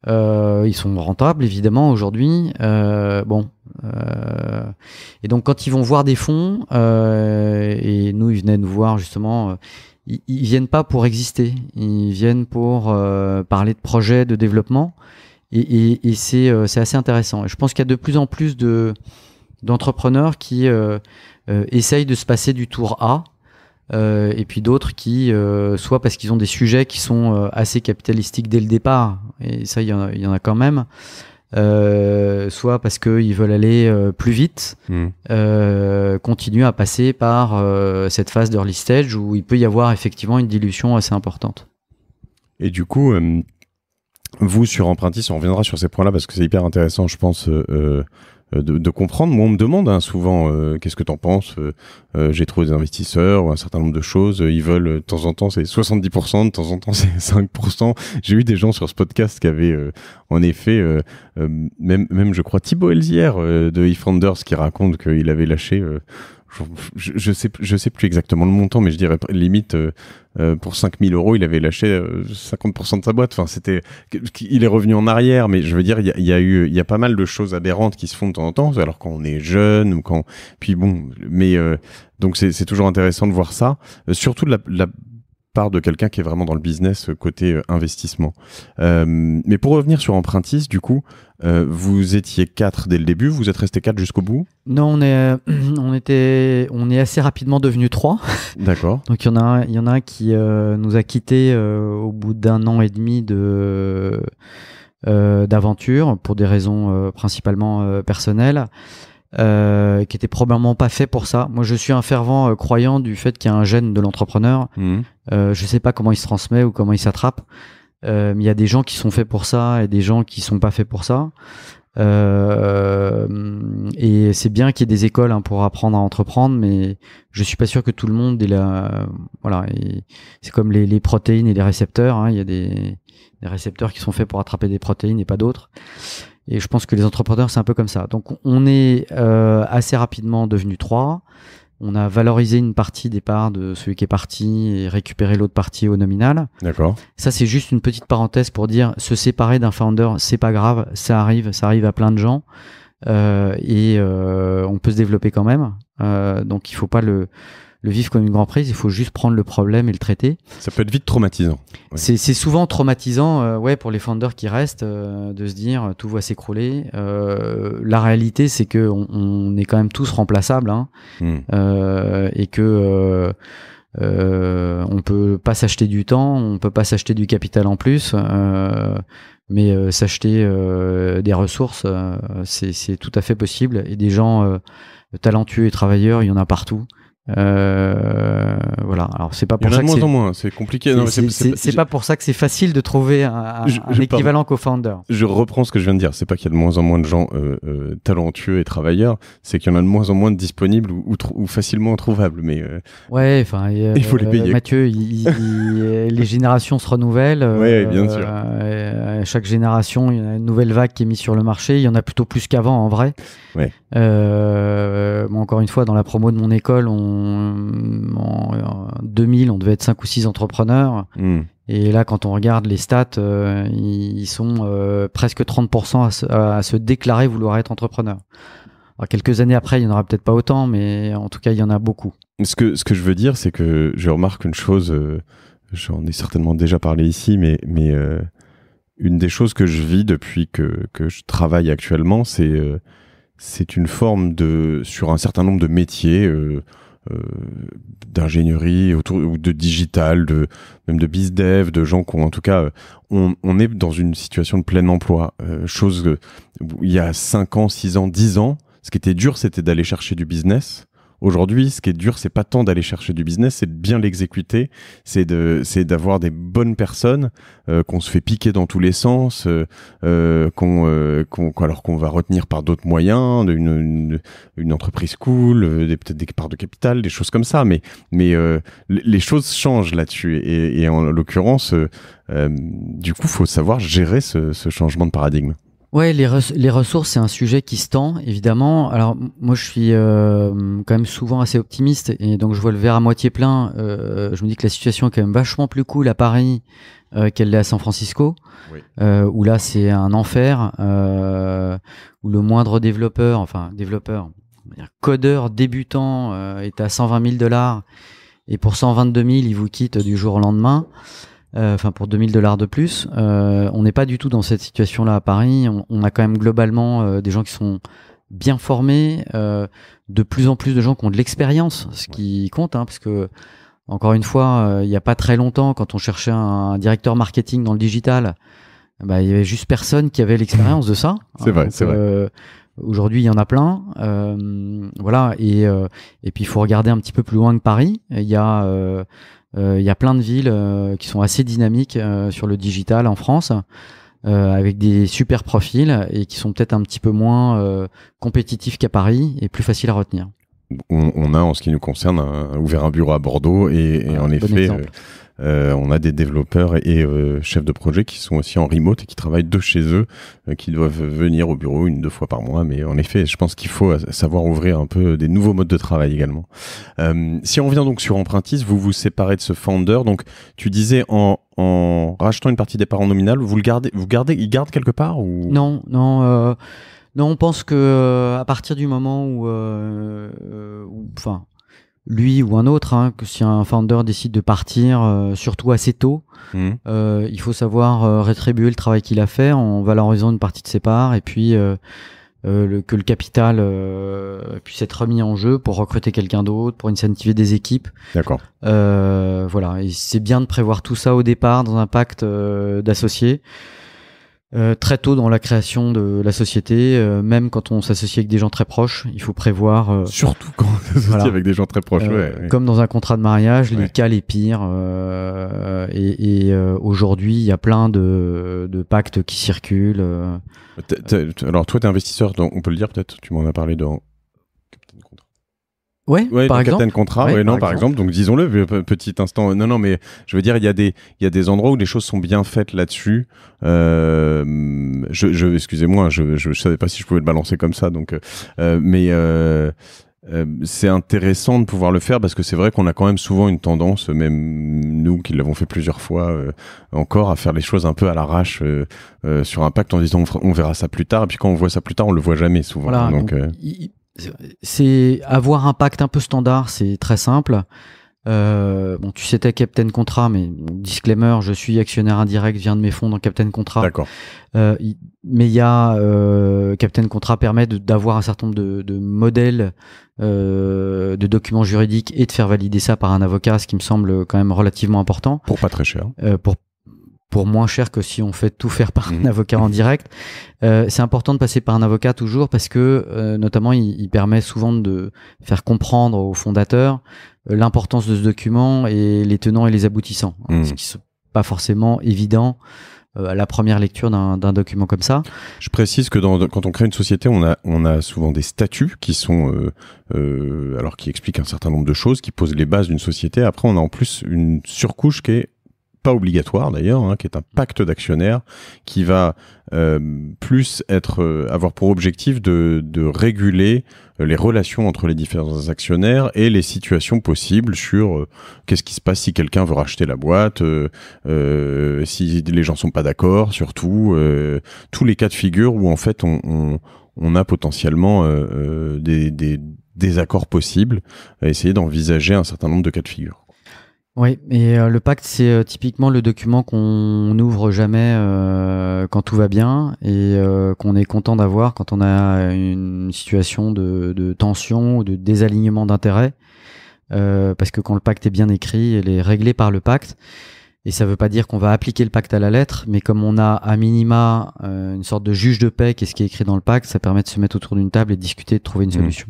Ils sont rentables, évidemment, aujourd'hui. Et donc, quand ils vont voir des fonds, et nous, ils venaient nous voir, justement... Ils viennent pas pour exister, ils viennent pour parler de projets de développement, et c'est assez intéressant. Et je pense qu'il y a de plus en plus d'entrepreneurs qui essayent de se passer du tour A, et puis d'autres qui, soit parce qu'ils ont des sujets qui sont assez capitalistiques dès le départ, et ça il y en a quand même, soit parce qu'ils veulent aller plus vite, continuer à passer par cette phase d'early stage où il peut y avoir effectivement une dilution assez importante. Et du coup, vous sur Empruntis, on reviendra sur ces points-là parce que c'est hyper intéressant, je pense, de comprendre. Moi, on me demande souvent qu'est-ce que t'en penses. J'ai trouvé des investisseurs ou un certain nombre de choses. Ils veulent, de temps en temps, c'est 70%, de temps en temps, c'est 5%. J'ai eu des gens sur ce podcast qui avaient, en effet, même, je crois, Thibaut Elzière de eFounders qui raconte qu'il avait lâché... je sais plus exactement le montant, mais je dirais limite pour 5 000 euros, il avait lâché 50% de sa boîte. Enfin, il est revenu en arrière, mais je veux dire, il y a pas mal de choses aberrantes qui se font de temps en temps, alors quand on est jeune ou puis bon, mais donc c'est toujours intéressant de voir ça, surtout de la part de quelqu'un qui est vraiment dans le business côté investissement. Mais pour revenir sur Empruntis, du coup, vous étiez 4 dès le début, vous êtes resté 4 jusqu'au bout? Non, on est assez rapidement devenu 3. D'accord. Donc il y en a un qui nous a quittés au bout d'1 an et demi d'aventure pour des raisons principalement personnelles. Qui était probablement pas fait pour ça. Moi, je suis un fervent croyant du fait qu'il y a un gène de l'entrepreneur. Je sais pas comment il se transmet ou comment il s'attrape, mais il y a des gens qui sont faits pour ça et des gens qui sont pas faits pour ça. Et c'est bien qu'il y ait des écoles pour apprendre à entreprendre, mais je suis pas sûr que tout le monde est là. Voilà. Et c'est comme les protéines et les récepteurs. Il y a des récepteurs qui sont faits pour attraper des protéines et pas d'autres. Et je pense que les entrepreneurs, c'est un peu comme ça. Donc, on est assez rapidement devenu 3. On a valorisé une partie des parts de celui qui est parti et récupéré l'autre partie au nominal. D'accord. Ça, c'est juste une petite parenthèse pour dire se séparer d'un founder, c'est pas grave, ça arrive à plein de gens. Et on peut se développer quand même. Donc, il faut pas le vivre comme une grande prise, il faut juste prendre le problème et le traiter. Ça peut être vite traumatisant. Ouais. C'est souvent traumatisant pour les founders qui restent de se dire tout va s'écrouler. La réalité, c'est que on est quand même tous remplaçables et que on peut pas s'acheter du temps, on peut pas s'acheter du capital en plus, mais s'acheter des ressources, c'est tout à fait possible. Et des gens talentueux et travailleurs, il y en a partout. Voilà. Alors c'est pas pour ça que c'est de moins en moins, c'est compliqué. C'est pas pour ça que c'est facile de trouver un équivalent co-founder. Je reprends ce que je viens de dire. C'est pas qu'il y a de moins en moins de gens talentueux et travailleurs, c'est qu'il y en a de moins en moins de disponibles ou facilement trouvables. Mais ouais, enfin, il faut les payer. Mathieu, les générations se renouvellent. Oui, bien sûr. Chaque génération, il y a une nouvelle vague qui est mise sur le marché. Il y en a plutôt plus qu'avant, en vrai. Ouais. Bon, encore une fois, dans la promo de mon école, en 2000, on devait être 5 ou 6 entrepreneurs. Et là, quand on regarde les stats, ils sont presque 30% à se déclarer vouloir être entrepreneur. Alors, quelques années après, il n'y en aura peut-être pas autant, mais en tout cas, il y en a beaucoup. Ce que je veux dire, c'est que je remarque une chose, j'en ai certainement déjà parlé ici, mais une des choses que je vis depuis que je travaille actuellement, c'est une forme sur un certain nombre de métiers, d'ingénierie ou de digital, même de bizdev, de gens qui ont, en tout cas, on est dans une situation de plein emploi, chose où il y a 5 ans, 6 ans, 10 ans, ce qui était dur, c'était d'aller chercher du business. Aujourd'hui, ce qui est dur, c'est pas tant d'aller chercher du business, c'est de bien l'exécuter, c'est d'avoir des bonnes personnes, qu'on se fait piquer dans tous les sens, alors qu'on va retenir par d'autres moyens, une entreprise cool, peut-être des parts de capital, des choses comme ça. Mais les choses changent là-dessus. Et en l'occurrence, du coup, faut savoir gérer ce changement de paradigme. Ouais, les ressources, c'est un sujet qui se tend, évidemment. Alors, moi, je suis quand même souvent assez optimiste, et donc je vois le verre à moitié plein. Je me dis que la situation est quand même vachement plus cool à Paris qu'elle l'est à San Francisco, oui. Où là, c'est un enfer, où le moindre développeur, codeur débutant est à $120 000, et pour 122 000, il vous quitte du jour au lendemain. Pour $2 000 de plus, on n'est pas du tout dans cette situation-là à Paris. On a quand même globalement des gens qui sont bien formés, de plus en plus de gens qui ont de l'expérience, ce qui compte, parce que encore une fois, il n'y a pas très longtemps, quand on cherchait un directeur marketing dans le digital, il y avait juste personne qui avait l'expérience de ça. C'est vrai, c'est vrai. Aujourd'hui, il y en a plein, voilà. Et puis il faut regarder un petit peu plus loin que Paris. Il y a plein de villes qui sont assez dynamiques sur le digital en France, avec des super profils et qui sont peut-être un petit peu moins compétitifs qu'à Paris et plus faciles à retenir. On a, en ce qui nous concerne, ouvert un bureau à Bordeaux et en effet, on a des développeurs et chefs de projet qui sont aussi en remote et qui travaillent de chez eux, qui doivent venir au bureau 1-2 fois par mois. Mais en effet, je pense qu'il faut savoir ouvrir un peu des nouveaux modes de travail également. Si on revient donc sur Empruntis, vous vous séparez de ce founder. Donc, tu disais en rachetant une partie des parts en nominal, il garde quelque part ou... Non, on pense que à partir du moment où lui ou un autre, hein, que si un founder décide de partir, surtout assez tôt, il faut savoir rétribuer le travail qu'il a fait en valorisant une partie de ses parts et puis que le capital puisse être remis en jeu pour recruter quelqu'un d'autre, pour incentiver des équipes. D'accord. Voilà, et c'est bien de prévoir tout ça au départ dans un pacte d'associés. Très tôt dans la création de la société, même quand on s'associe avec des gens très proches, il faut prévoir. Surtout quand on s'associe avec des gens très proches. Comme dans un contrat de mariage, les cas les pires. Aujourd'hui, il y a plein de pactes qui circulent. Alors toi, t'es investisseur, donc on peut le dire peut-être. Tu m'en as parlé dans Captain Contrat. Ouais, par exemple. Captain Contrat, par exemple. Donc disons-le, petit instant. Non, mais je veux dire, il y a des endroits où les choses sont bien faites là-dessus. Excusez-moi, je savais pas si je pouvais le balancer comme ça. Donc, c'est intéressant de pouvoir le faire parce que c'est vrai qu'on a quand même souvent une tendance, même nous qui l'avons fait plusieurs fois encore, à faire les choses un peu à l'arrache sur un pacte en disant on verra ça plus tard. Et puis quand on voit ça plus tard, on le voit jamais souvent. Voilà, donc c'est avoir un pacte un peu standard, c'est très simple. Bon, tu sais, t'as Captain Contrat, mais disclaimer, je suis actionnaire indirect, viens de mes fonds dans Captain Contrat. D'accord. Mais il y a Captain Contrat permet d'avoir un certain nombre de modèles de documents juridiques et de faire valider ça par un avocat, ce qui me semble quand même relativement important. Pour pas très cher. Pour moins cher que si on fait tout faire par un avocat en direct. C'est important de passer par un avocat toujours parce que notamment il permet souvent de faire comprendre aux fondateurs l'importance de ce document et les tenants et les aboutissants, ce qui n'est pas forcément évident à la première lecture d'un document comme ça. Je précise que quand on crée une société, on a souvent des statuts qui sont alors qui expliquent un certain nombre de choses, qui posent les bases d'une société. Après, on a en plus une surcouche qui est pas obligatoire d'ailleurs, hein, qui est un pacte d'actionnaires qui va plus avoir pour objectif de réguler les relations entre les différents actionnaires et les situations possibles sur qu'est-ce qui se passe si quelqu'un veut racheter la boîte, si les gens sont pas d'accord, surtout tous les cas de figure où en fait on a potentiellement des accords possibles, à essayer d'envisager un certain nombre de cas de figure. Oui, et le pacte, c'est typiquement le document qu'on n'ouvre jamais quand tout va bien et qu'on est content d'avoir quand on a une situation de tension ou de désalignement d'intérêts. Parce que quand le pacte est bien écrit, il est réglé par le pacte. Et ça ne veut pas dire qu'on va appliquer le pacte à la lettre, mais comme on a à minima une sorte de juge de paix qui est ce qui est écrit dans le pacte, ça permet de se mettre autour d'une table et de discuter, de trouver une solution.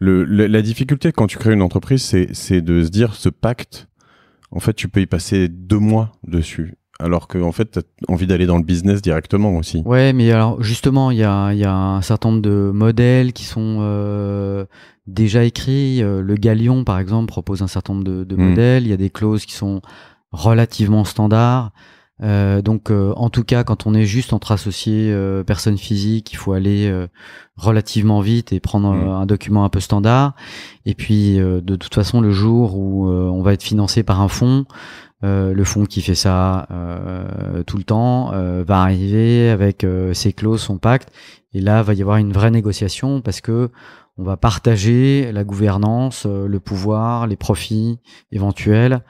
La difficulté quand tu crées une entreprise, c'est de se dire ce pacte, en fait, tu peux y passer 2 mois dessus, alors que en fait, tu as envie d'aller dans le business directement aussi. Ouais, mais alors justement, il y a un certain nombre de modèles qui sont déjà écrits. Le Galion, par exemple, propose un certain nombre de modèles. Il y a des clauses qui sont relativement standards. Donc, en tout cas, quand on est juste entre associés, personnes physiques, il faut aller relativement vite et prendre un document un peu standard. Et puis, de toute façon, le jour où on va être financé par un fonds, le fonds qui fait ça tout le temps va arriver avec ses clauses, son pacte. Et là, va y avoir une vraie négociation parce que on va partager la gouvernance, le pouvoir, les profits éventuels.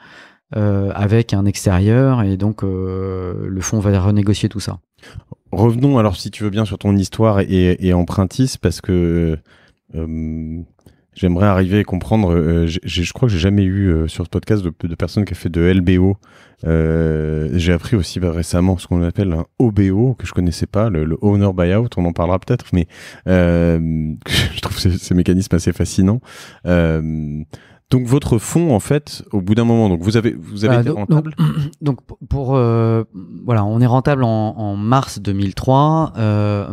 Avec un extérieur et donc le fonds va renégocier tout ça. Revenons alors si tu veux bien sur ton histoire et empruntis parce que j'aimerais arriver à comprendre, je crois que j'ai jamais eu sur ce podcast de personnes qui a fait de LBO. J'ai appris aussi récemment ce qu'on appelle un OBO que je connaissais pas, le Owner Buyout, on en parlera peut-être, mais je trouve ces mécanismes assez fascinants. Donc votre fonds, en fait, au bout d'un moment, donc vous avez été rentable. Donc pour voilà, on est rentable en mars 2003,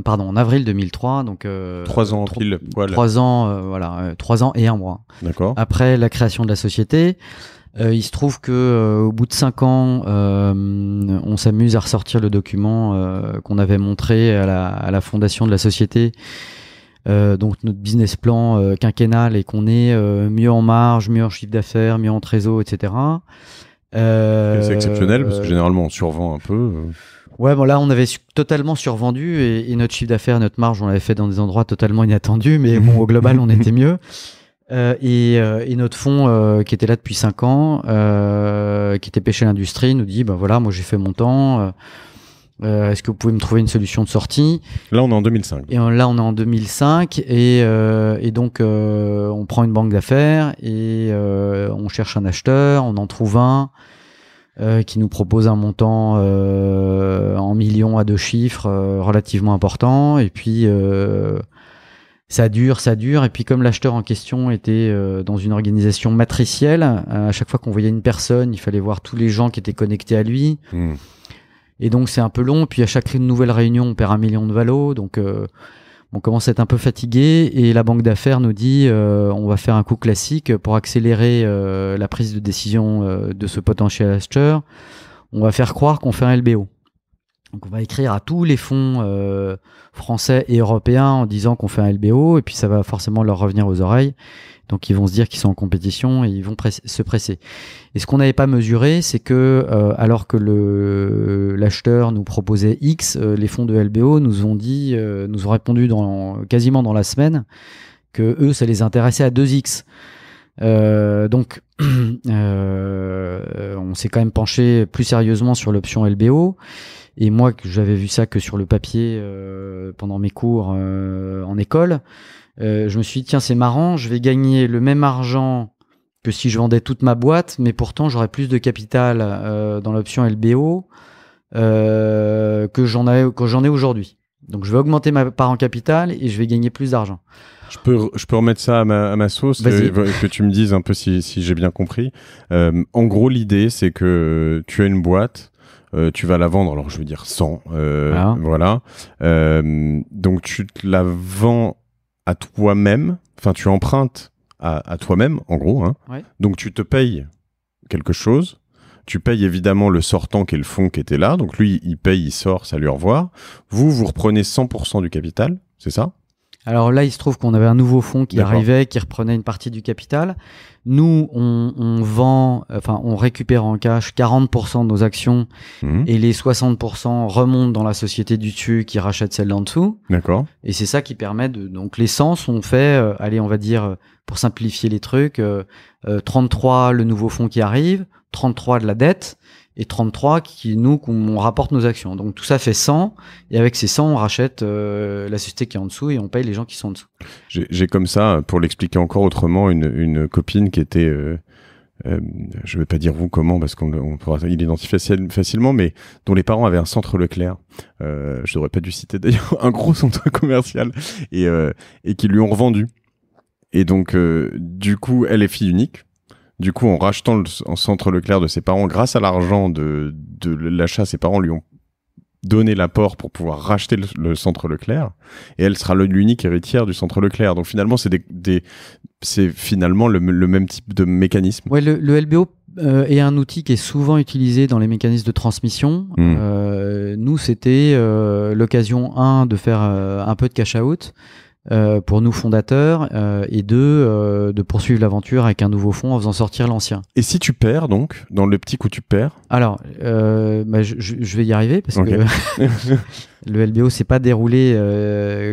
en avril 2003, donc 3 ans pile poil. 3 ans, voilà, 3 ans et 1 mois. D'accord. Après la création de la société, il se trouve que au bout de 5 ans, on s'amuse à ressortir le document qu'on avait montré à la fondation de la société. Donc notre business plan quinquennal et qu'on est mieux en marge, mieux en chiffre d'affaires, mieux en trésor, etc. C'est exceptionnel parce que généralement on survend un peu. Ouais, bon là on avait totalement survendu et notre chiffre d'affaires, notre marge, on l'avait fait dans des endroits totalement inattendus, mais bon au global on était mieux. Et notre fonds qui était là depuis 5 ans, qui était pêché à l'industrie, nous dit voilà, moi j'ai fait mon temps. Est-ce que vous pouvez me trouver une solution de sortie? Là, on est en 2005. Et là, on est en 2005 et donc on prend une banque d'affaires et on cherche un acheteur, on en trouve un qui nous propose un montant en millions à 2 chiffres relativement important. Et puis ça dure. Et puis comme l'acheteur en question était dans une organisation matricielle, à chaque fois qu'on voyait une personne, il fallait voir tous les gens qui étaient connectés à lui. Et donc c'est un peu long, puis à chaque nouvelle réunion on perd 1 million de valo, donc on commence à être un peu fatigué et la banque d'affaires nous dit on va faire un coup classique pour accélérer la prise de décision de ce potentiel acheteur, on va faire croire qu'on fait un LBO. Donc on va écrire à tous les fonds français et européens en disant qu'on fait un LBO et puis ça va forcément leur revenir aux oreilles. Donc ils vont se dire qu'ils sont en compétition et ils vont se presser. Et ce qu'on n'avait pas mesuré, c'est que alors que l'acheteur nous proposait X, les fonds de LBO nous ont répondu quasiment dans la semaine que eux, ça les intéressait à 2X. Donc on s'est quand même penché plus sérieusement sur l'option LBO. Et moi, j'avais vu ça que sur le papier pendant mes cours en école. Je me suis dit, tiens, c'est marrant, je vais gagner le même argent que si je vendais toute ma boîte, mais pourtant j'aurais plus de capital dans l'option LBO que j'en ai aujourd'hui. Donc je vais augmenter ma part en capital et je vais gagner plus d'argent. Je peux remettre ça à ma sauce, que tu me dises un peu si j'ai bien compris. En gros, l'idée, c'est que tu as une boîte, tu vas la vendre, alors je veux dire 100, voilà. Donc tu te la vends à toi-même, enfin tu empruntes à toi-même, en gros. Hein. Ouais. Donc tu te payes quelque chose, tu payes évidemment le sortant qui est le fonds qui était là, donc lui il paye, il sort, salut, au revoir. Vous reprenez 100% du capital, c'est ça ? Alors là, il se trouve qu'on avait un nouveau fonds qui arrivait, qui reprenait une partie du capital. Nous, on récupère en cash 40% de nos actions et les 60% remontent dans la société du dessus qui rachète celle d'en dessous. D'accord. Et c'est ça qui permet donc les 100 sont faits, on va dire, pour simplifier les trucs, 33 le nouveau fonds qui arrive, 33 de la dette, et 33 qu'on rapporte nos actions. Donc tout ça fait 100, et avec ces 100, on rachète la société qui est en dessous et on paye les gens qui sont en dessous. J'ai comme ça, pour l'expliquer encore autrement, une copine qui était, je vais pas dire vous comment, parce qu'on pourra l'identifier facilement, mais dont les parents avaient un centre Leclerc. Je devrais pas dû citer d'ailleurs, un gros centre commercial, et qui lui ont revendu. Et donc, du coup, elle est fille unique. Du coup, en rachetant en centre Leclerc de ses parents, grâce à l'argent de l'achat, ses parents lui ont donné l'apport pour pouvoir racheter le centre Leclerc, et elle sera l'unique héritière du centre Leclerc. Donc finalement, c'est finalement le même type de mécanisme. Ouais, le LBO est un outil qui est souvent utilisé dans les mécanismes de transmission. Nous, c'était l'occasion, de faire un peu de cash out. Pour nous fondateurs et de poursuivre l'aventure avec un nouveau fonds en faisant sortir l'ancien. Et si tu perds donc, dans l'optique où tu perds? Alors, je vais y arriver parce que le LBO s'est pas déroulé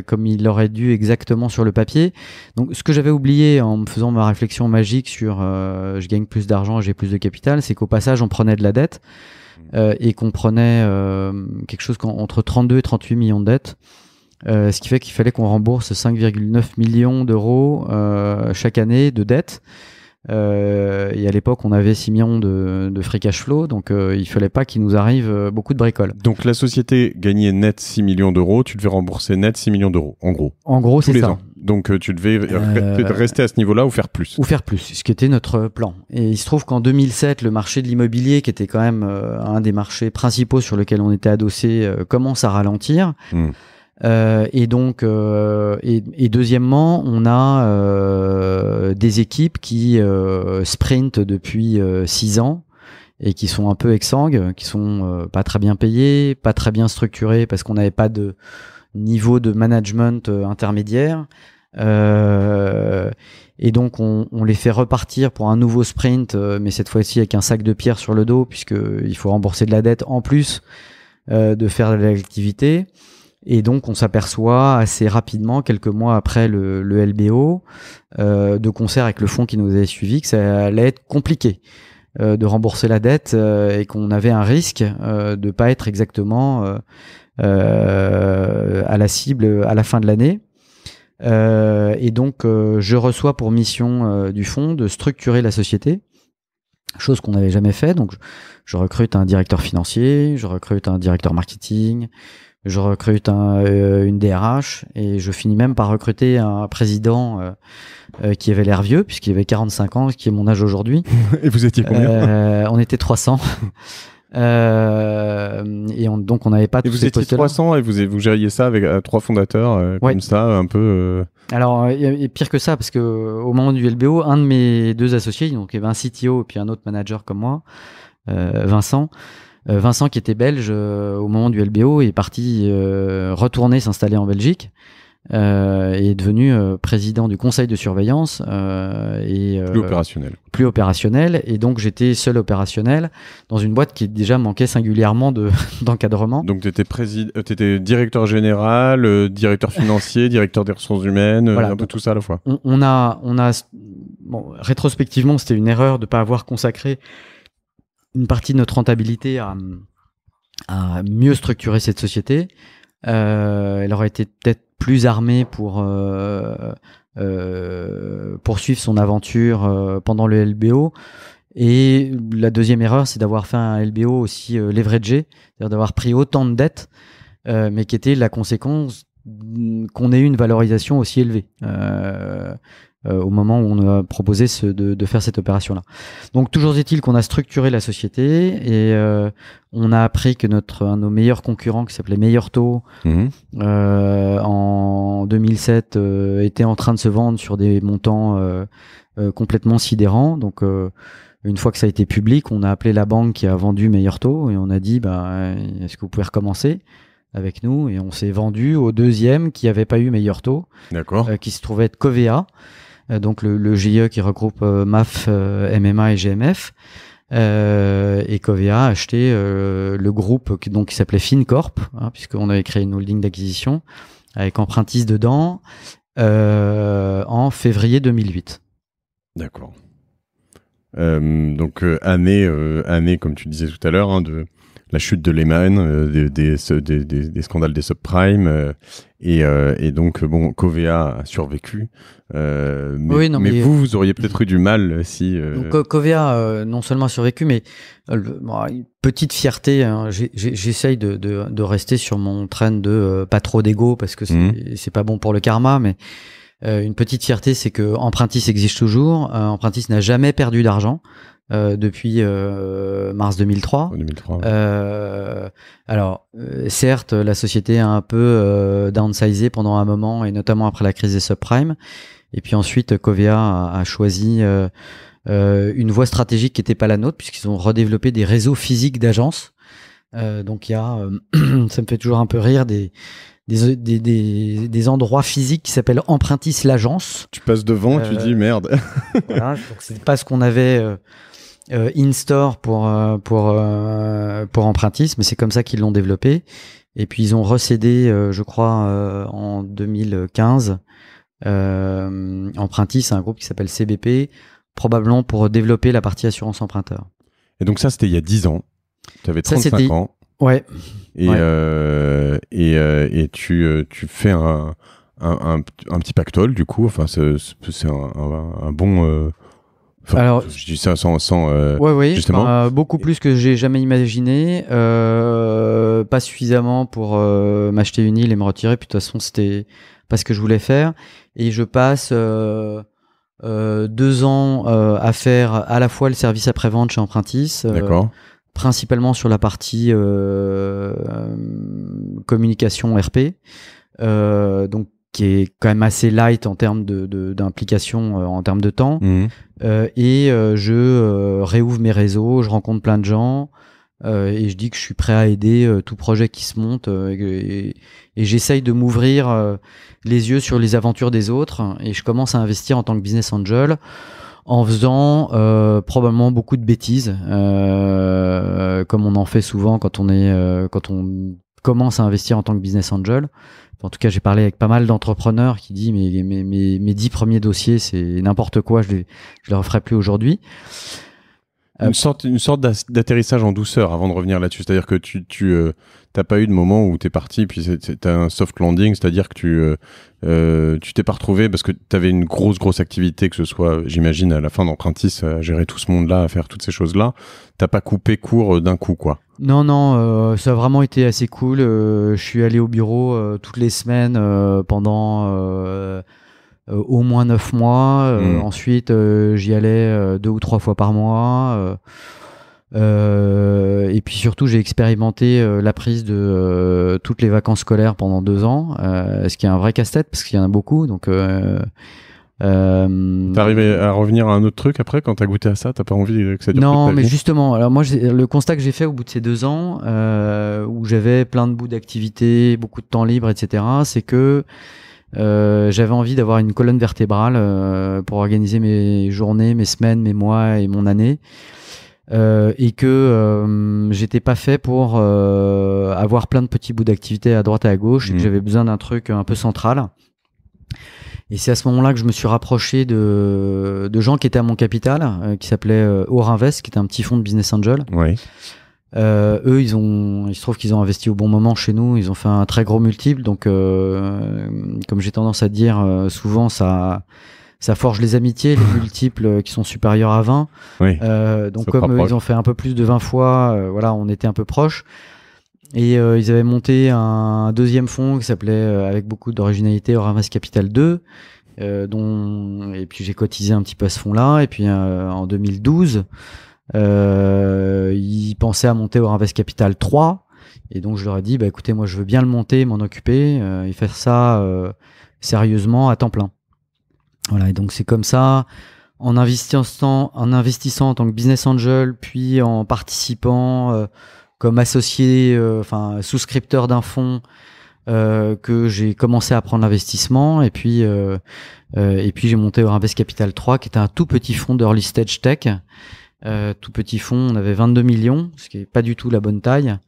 comme il aurait dû exactement sur le papier. Donc ce que j'avais oublié en me faisant ma réflexion magique sur je gagne plus d'argent, j'ai plus de capital, c'est qu'au passage on prenait de la dette et qu'on prenait quelque chose entre 32 et 38 millions de dettes. Ce qui fait qu'il fallait qu'on rembourse 5,9 millions d'euros chaque année de dette. Et à l'époque, on avait 6 millions de free cash flow, donc il fallait pas qu'il nous arrive beaucoup de bricoles. Donc la société gagnait net 6 millions d'euros, tu devais rembourser net 6 millions d'euros, en gros. En gros, c'est ça. Ans. Donc tu devais rester à ce niveau-là ou faire plus. Ou faire plus, ce qui était notre plan. Et il se trouve qu'en 2007, le marché de l'immobilier, qui était quand même un des marchés principaux sur lesquels on était adossé, commence à ralentir. Et donc, et deuxièmement, on a des équipes qui sprintent depuis 6 ans et qui sont un peu exsangues, qui sont pas très bien payées, pas très bien structurées parce qu'on n'avait pas de niveau de management intermédiaire. Et donc, on les fait repartir pour un nouveau sprint, mais cette fois-ci avec un sac de pierre sur le dos, puisqu'il faut rembourser de la dette en plus de faire de l'activité. Et donc, on s'aperçoit assez rapidement, quelques mois après le LBO, de concert avec le fonds qui nous avait suivis, que ça allait être compliqué de rembourser la dette et qu'on avait un risque de pas être exactement à la cible à la fin de l'année. Et donc, je reçois pour mission du fonds de structurer la société, chose qu'on n'avait jamais fait. Donc, je recrute un directeur financier, je recrute un directeur marketing, je recrute une DRH et je finis même par recruter un président qui avait l'air vieux puisqu'il avait 45 ans, ce qui est mon âge aujourd'hui. Et vous étiez combien? On était 300. Donc on n'avait pas. Et vous étiez 300 et vous gériez ça avec 3 fondateurs comme ça, un peu. Alors et pire que ça, parce que au moment du LBO, un de mes 2 associés, donc il y avait un CTO et puis un autre manager comme moi, Vincent. Vincent, qui était belge au moment du LBO, est parti retourner s'installer en Belgique et est devenu président du conseil de surveillance et plus opérationnel. Et donc j'étais seul opérationnel dans une boîte qui déjà manquait singulièrement d'encadrement. Donc t'étais directeur général, directeur financier, directeur des ressources humaines, voilà, un peu tout ça à la fois. On a bon, rétrospectivement, c'était une erreur de pas avoir consacré une partie de notre rentabilité à mieux structurer cette société. Elle aurait été peut-être plus armée pour poursuivre son aventure pendant le LBO. Et la deuxième erreur, c'est d'avoir fait un LBO aussi leveragé, c'est-à-dire d'avoir pris autant de dettes, mais qui était la conséquence qu'on ait eu une valorisation aussi élevée. Au moment où on a proposé de faire cette opération-là. Donc toujours est-il qu'on a structuré la société et on a appris que un de nos meilleurs concurrents qui s'appelait Meilleur Taux en 2007 était en train de se vendre sur des montants complètement sidérants. Donc une fois que ça a été public, on a appelé la banque qui a vendu Meilleur Taux et on a dit est-ce que vous pouvez recommencer avec nous? Et on s'est vendu au deuxième qui n'avait pas eu Meilleur Taux, qui se trouvait être Covea. Donc le GIE qui regroupe MAF, MMA et GMF, et Covea a acheté le groupe qui s'appelait FinCorp, puisqu'on avait créé une holding d'acquisition avec Empruntis dedans en février 2008. D'accord. Donc année comme tu disais tout à l'heure, de la chute de Lehman, des scandales des subprimes, et donc Covea a survécu. Mais vous auriez peut-être eu du mal si. Donc, Covea non seulement a survécu, mais une petite fierté. Hein, j'essaye de rester sur mon train de pas trop d'ego parce que c'est pas bon pour le karma, mais une petite fierté, c'est que Empruntis existe toujours. Empruntis n'a jamais perdu d'argent. Depuis mars 2003. Alors, certes, la société a un peu downsizé pendant un moment, et notamment après la crise des subprimes. Et puis ensuite, Covea a choisi une voie stratégique qui n'était pas la nôtre, puisqu'ils ont redéveloppé des réseaux physiques d'agences. Donc il y a, ça me fait toujours un peu rire, des endroits physiques qui s'appellent Empruntis l'agence. Tu passes devant, tu dis merde. Voilà, donc c'est pas ce qu'on avait in-store pour Empruntis, mais c'est comme ça qu'ils l'ont développé. Et puis ils ont recédé, je crois, en 2015, Empruntis, un groupe qui s'appelle CBP, probablement pour développer la partie assurance emprunteur. Et donc ça, c'était il y a 10 ans. Tu avais 35 ans. Ouais. Et tu fais un petit pactole, du coup. Enfin, c'est un bon... Alors, je dis ça sans justement. Beaucoup plus que j'ai jamais imaginé. Pas suffisamment pour m'acheter une île et me retirer. Puis de toute façon, c'était pas ce que je voulais faire. Et je passe 2 ans à faire à la fois le service après-vente chez Empruntis. D'accord. Principalement sur la partie communication RP. Donc qui est quand même assez light en termes d'implication en termes de temps. Je réouvre mes réseaux, je rencontre plein de gens et je dis que je suis prêt à aider tout projet qui se monte et j'essaye de m'ouvrir les yeux sur les aventures des autres et je commence à investir en tant que business angel en faisant probablement beaucoup de bêtises comme on en fait souvent quand on commencent à investir en tant que business angel. En tout cas, j'ai parlé avec pas mal d'entrepreneurs qui disent mes 10 premiers dossiers, c'est n'importe quoi, je les referai plus aujourd'hui. Une sorte d'atterrissage en douceur avant de revenir là-dessus. C'est-à-dire que tu t'as pas eu de moment où t'es parti, puis t'as un soft landing, c'est-à-dire que tu t'es pas retrouvé parce que t'avais une grosse activité, que ce soit, j'imagine, à la fin d'Empruntis, à gérer tout ce monde-là, à faire toutes ces choses-là. T'as pas coupé court d'un coup, quoi. Non, ça a vraiment été assez cool. Je suis allé au bureau toutes les semaines pendant au moins 9 mois. Ensuite, j'y allais 2 ou 3 fois par mois. Et puis surtout, j'ai expérimenté la prise de toutes les vacances scolaires pendant 2 ans, ce qui est un vrai casse-tête parce qu'il y en a beaucoup. Donc, t'es arrivé à revenir à un autre truc après quand t'as goûté à ça? T'as pas envie que ça dure toute non, ta mais vie? justement, alors moi, le constat que j'ai fait au bout de ces 2 ans, où j'avais plein de bouts d'activité, beaucoup de temps libre, etc., c'est que j'avais envie d'avoir une colonne vertébrale pour organiser mes journées, mes semaines, mes mois et mon année. Et que j'étais pas fait pour avoir plein de petits bouts d'activité à droite et à gauche, et que j'avais besoin d'un truc un peu central. Et c'est à ce moment-là que je me suis rapproché de gens qui étaient à mon capital, qui s'appelaient Aurinvest, qui était un petit fonds de business angel. Oui. Eux, il se trouve qu'ils ont investi au bon moment chez nous. Ils ont fait un très gros multiple. Donc, comme j'ai tendance à dire souvent, ça forge les amitiés, les multiples qui sont supérieurs à 20. Oui. Donc, comme ils ont fait un peu plus de 20 fois, voilà, on était un peu proches. Et ils avaient monté un deuxième fonds qui s'appelait, avec beaucoup d'originalité, Aurinvest Capital 2. Et puis j'ai cotisé un petit peu à ce fonds-là. Et puis en 2012, ils pensaient à monter Aurinvest Capital 3. Et donc je leur ai dit, bah écoutez, moi je veux bien le monter, m'en occuper, et faire ça sérieusement à temps plein. Voilà, et donc c'est comme ça, en investissant en tant que business angel, puis en participant comme associé, souscripteur d'un fonds, que j'ai commencé à prendre l'investissement. Et puis j'ai monté Aurinvest Capital 3, qui était un tout petit fonds d'early stage tech. Tout petit fonds, on avait 22 millions, ce qui est pas du tout la bonne taille.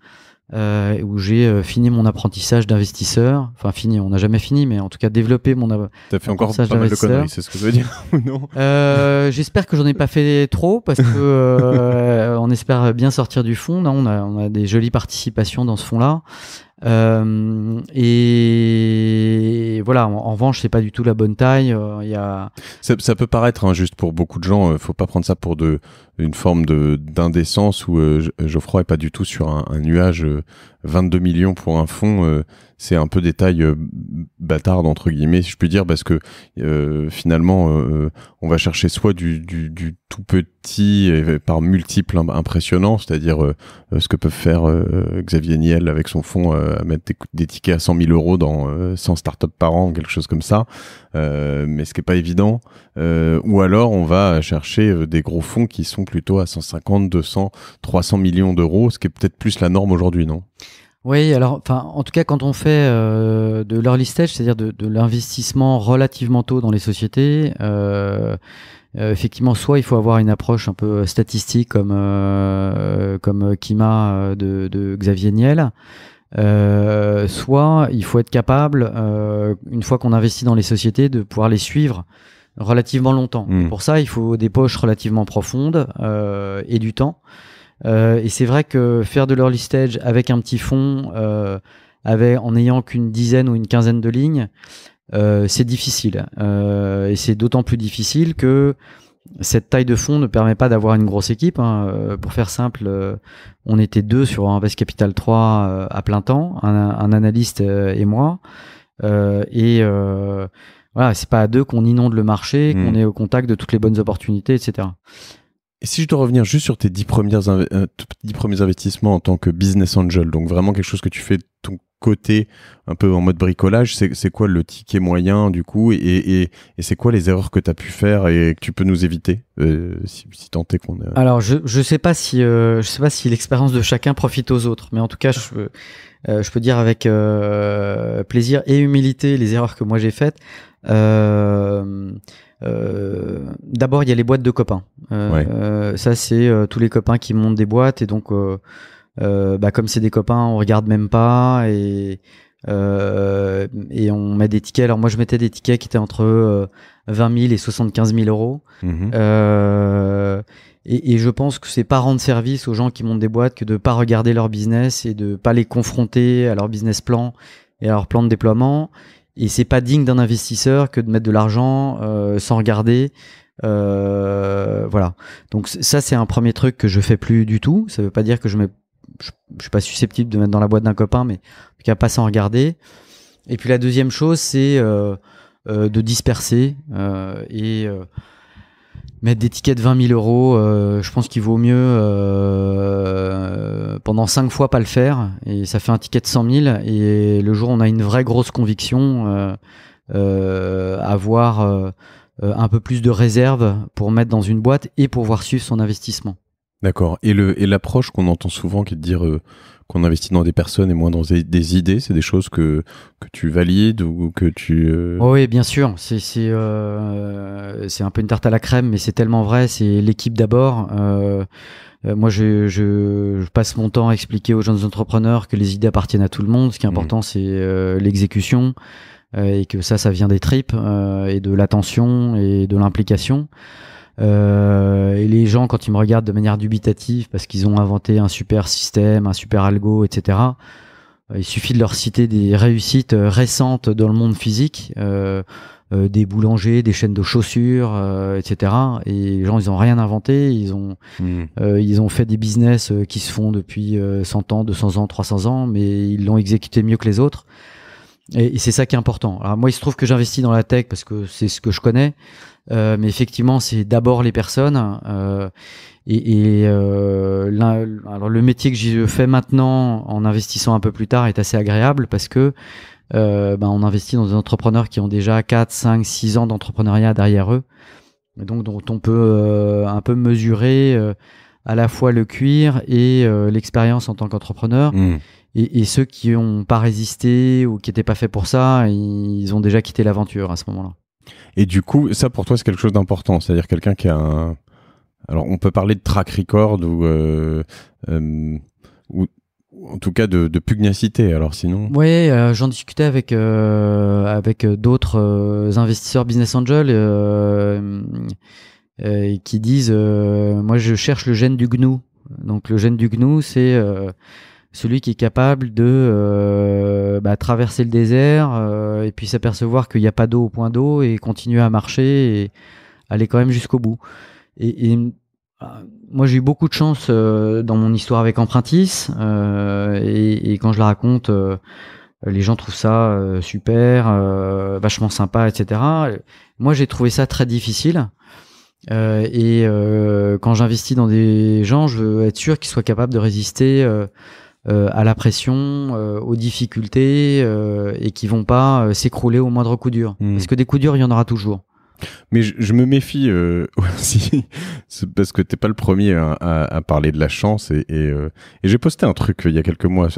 Où j'ai fini mon apprentissage d'investisseur. Enfin fini, on n'a jamais fini, mais en tout cas développé mon T'as fait encore pas mal de conneries, c'est ce que je veux dire, ou non? J'espère que j'en ai pas fait trop, parce que on espère bien sortir du fonds. Là, on a des jolies participations dans ce fonds-là. Et voilà, en revanche, c'est pas du tout la bonne taille. Ça peut paraître injuste pour beaucoup de gens. Faut pas prendre ça pour une forme d'indécence où Geoffroy est pas du tout sur un nuage. 22 millions pour un fonds, c'est un peu des tailles bâtardes entre guillemets, si je puis dire, parce que finalement, on va chercher soit du tout petit et par multiples impressionnants, c'est-à-dire ce que peuvent faire Xavier Niel avec son fonds, à mettre des tickets à 100 000 euros dans 100 startups par an, quelque chose comme ça, mais ce qui est pas évident. Ou alors on va chercher des gros fonds qui sont plutôt à 150, 200, 300 millions d'euros, ce qui est peut-être plus la norme aujourd'hui, non? Oui, alors, en tout cas, quand on fait de l'early stage, c'est-à-dire de l'investissement relativement tôt dans les sociétés, effectivement, soit il faut avoir une approche un peu statistique comme Kima de Xavier Niel, soit il faut être capable, une fois qu'on investit dans les sociétés, de pouvoir les suivre relativement longtemps. Et pour ça, il faut des poches relativement profondes et du temps. Et c'est vrai que faire de l'early stage avec un petit fonds, en ayant qu'une dizaine ou une quinzaine de lignes, c'est difficile. Et c'est d'autant plus difficile que cette taille de fonds ne permet pas d'avoir une grosse équipe. Pour faire simple, on était 2 sur Invest Capital 3 à plein temps, un analyste et moi. Voilà, c'est pas à 2 qu'on inonde le marché, qu'on est au contact de toutes les bonnes opportunités, etc. Et si je dois revenir juste sur tes 10 premiers investissements en tant que business angel, donc vraiment quelque chose que tu fais de ton côté, un peu en mode bricolage, c'est quoi le ticket moyen du coup, et c'est quoi les erreurs que tu as pu faire et que tu peux nous éviter, si tant est qu'on a... Alors je sais pas si l'expérience de chacun profite aux autres, mais en tout cas je peux dire avec plaisir et humilité les erreurs que moi j'ai faites. D'abord, il y a les boîtes de copains. Ça, c'est tous les copains qui montent des boîtes, et donc comme c'est des copains, on regarde même pas et on met des tickets. Alors moi, je mettais des tickets qui étaient entre 20 000 et 75 000 euros. Et je pense que c'est pas rendre service aux gens qui montent des boîtes que de pas regarder leur business et de pas les confronter à leur business plan et à leur plan de déploiement. Et c'est pas digne d'un investisseur que de mettre de l'argent sans regarder. Voilà. Donc ça, c'est un premier truc que je fais plus du tout. Ça veut pas dire que je suis pas susceptible de mettre dans la boîte d'un copain, mais en tout cas pas sans regarder. Et puis la deuxième chose, c'est de disperser et mettre des tickets de 20 000 euros. Je pense qu'il vaut mieux pendant 5 fois pas le faire, et ça fait un ticket de 100 000. Et le jour où on a une vraie grosse conviction, avoir un peu plus de réserve pour mettre dans une boîte et pour voir suivre son investissement. D'accord. Et l'approche qu'on entend souvent, qui est de dire qu'on investit dans des personnes et moins dans des idées, c'est des choses que tu valides ou que tu... Oui, bien sûr. C'est un peu une tarte à la crème, mais c'est tellement vrai. C'est l'équipe d'abord. Moi, je passe mon temps à expliquer aux jeunes entrepreneurs que les idées appartiennent à tout le monde. Ce qui est important, c'est l'exécution, et que ça vient des tripes et de l'attention et de l'implication. Et les gens, quand ils me regardent de manière dubitative parce qu'ils ont inventé un super système, un super algo, etc., il suffit de leur citer des réussites récentes dans le monde physique, des boulangers, des chaînes de chaussures, etc. Et les gens, ils ont rien inventé. Ils ont fait des business qui se font depuis 100 ans, 200 ans, 300 ans, mais ils l'ont exécuté mieux que les autres. Et c'est ça qui est important. Alors moi, il se trouve que j'investis dans la tech parce que c'est ce que je connais. Mais effectivement, c'est d'abord les personnes. Alors le métier que je fais maintenant, en investissant un peu plus tard, est assez agréable parce que on investit dans des entrepreneurs qui ont déjà 4, 5, 6 ans d'entrepreneuriat derrière eux, et donc dont on peut un peu mesurer à la fois le cuir et l'expérience en tant qu'entrepreneur. Et ceux qui n'ont pas résisté ou qui n'étaient pas faits pour ça, ils ont déjà quitté l'aventure à ce moment-là. Et du coup, ça pour toi, c'est quelque chose d'important. C'est-à-dire quelqu'un qui a un... Alors, on peut parler de track record ou en tout cas de pugnacité. Alors sinon... Oui, j'en discutais avec d'autres investisseurs business angel qui disent moi, je cherche le gène du gnou. Donc, le gène du gnou, c'est... celui qui est capable de traverser le désert et puis s'apercevoir qu'il n'y a pas d'eau au point d'eau et continuer à marcher et aller quand même jusqu'au bout. Et moi, j'ai eu beaucoup de chance dans mon histoire avec Empruntis et quand je la raconte, les gens trouvent ça super, vachement sympa, etc. Moi, j'ai trouvé ça très difficile. Quand j'investis dans des gens, je veux être sûr qu'ils soient capables de résister à la pression, aux difficultés et qui vont pas s'écrouler au moindre coup dur. Parce que des coups durs, il y en aura toujours. Mais je me méfie aussi, parce que t'es pas le premier à parler de la chance et j'ai posté un truc il y a quelques mois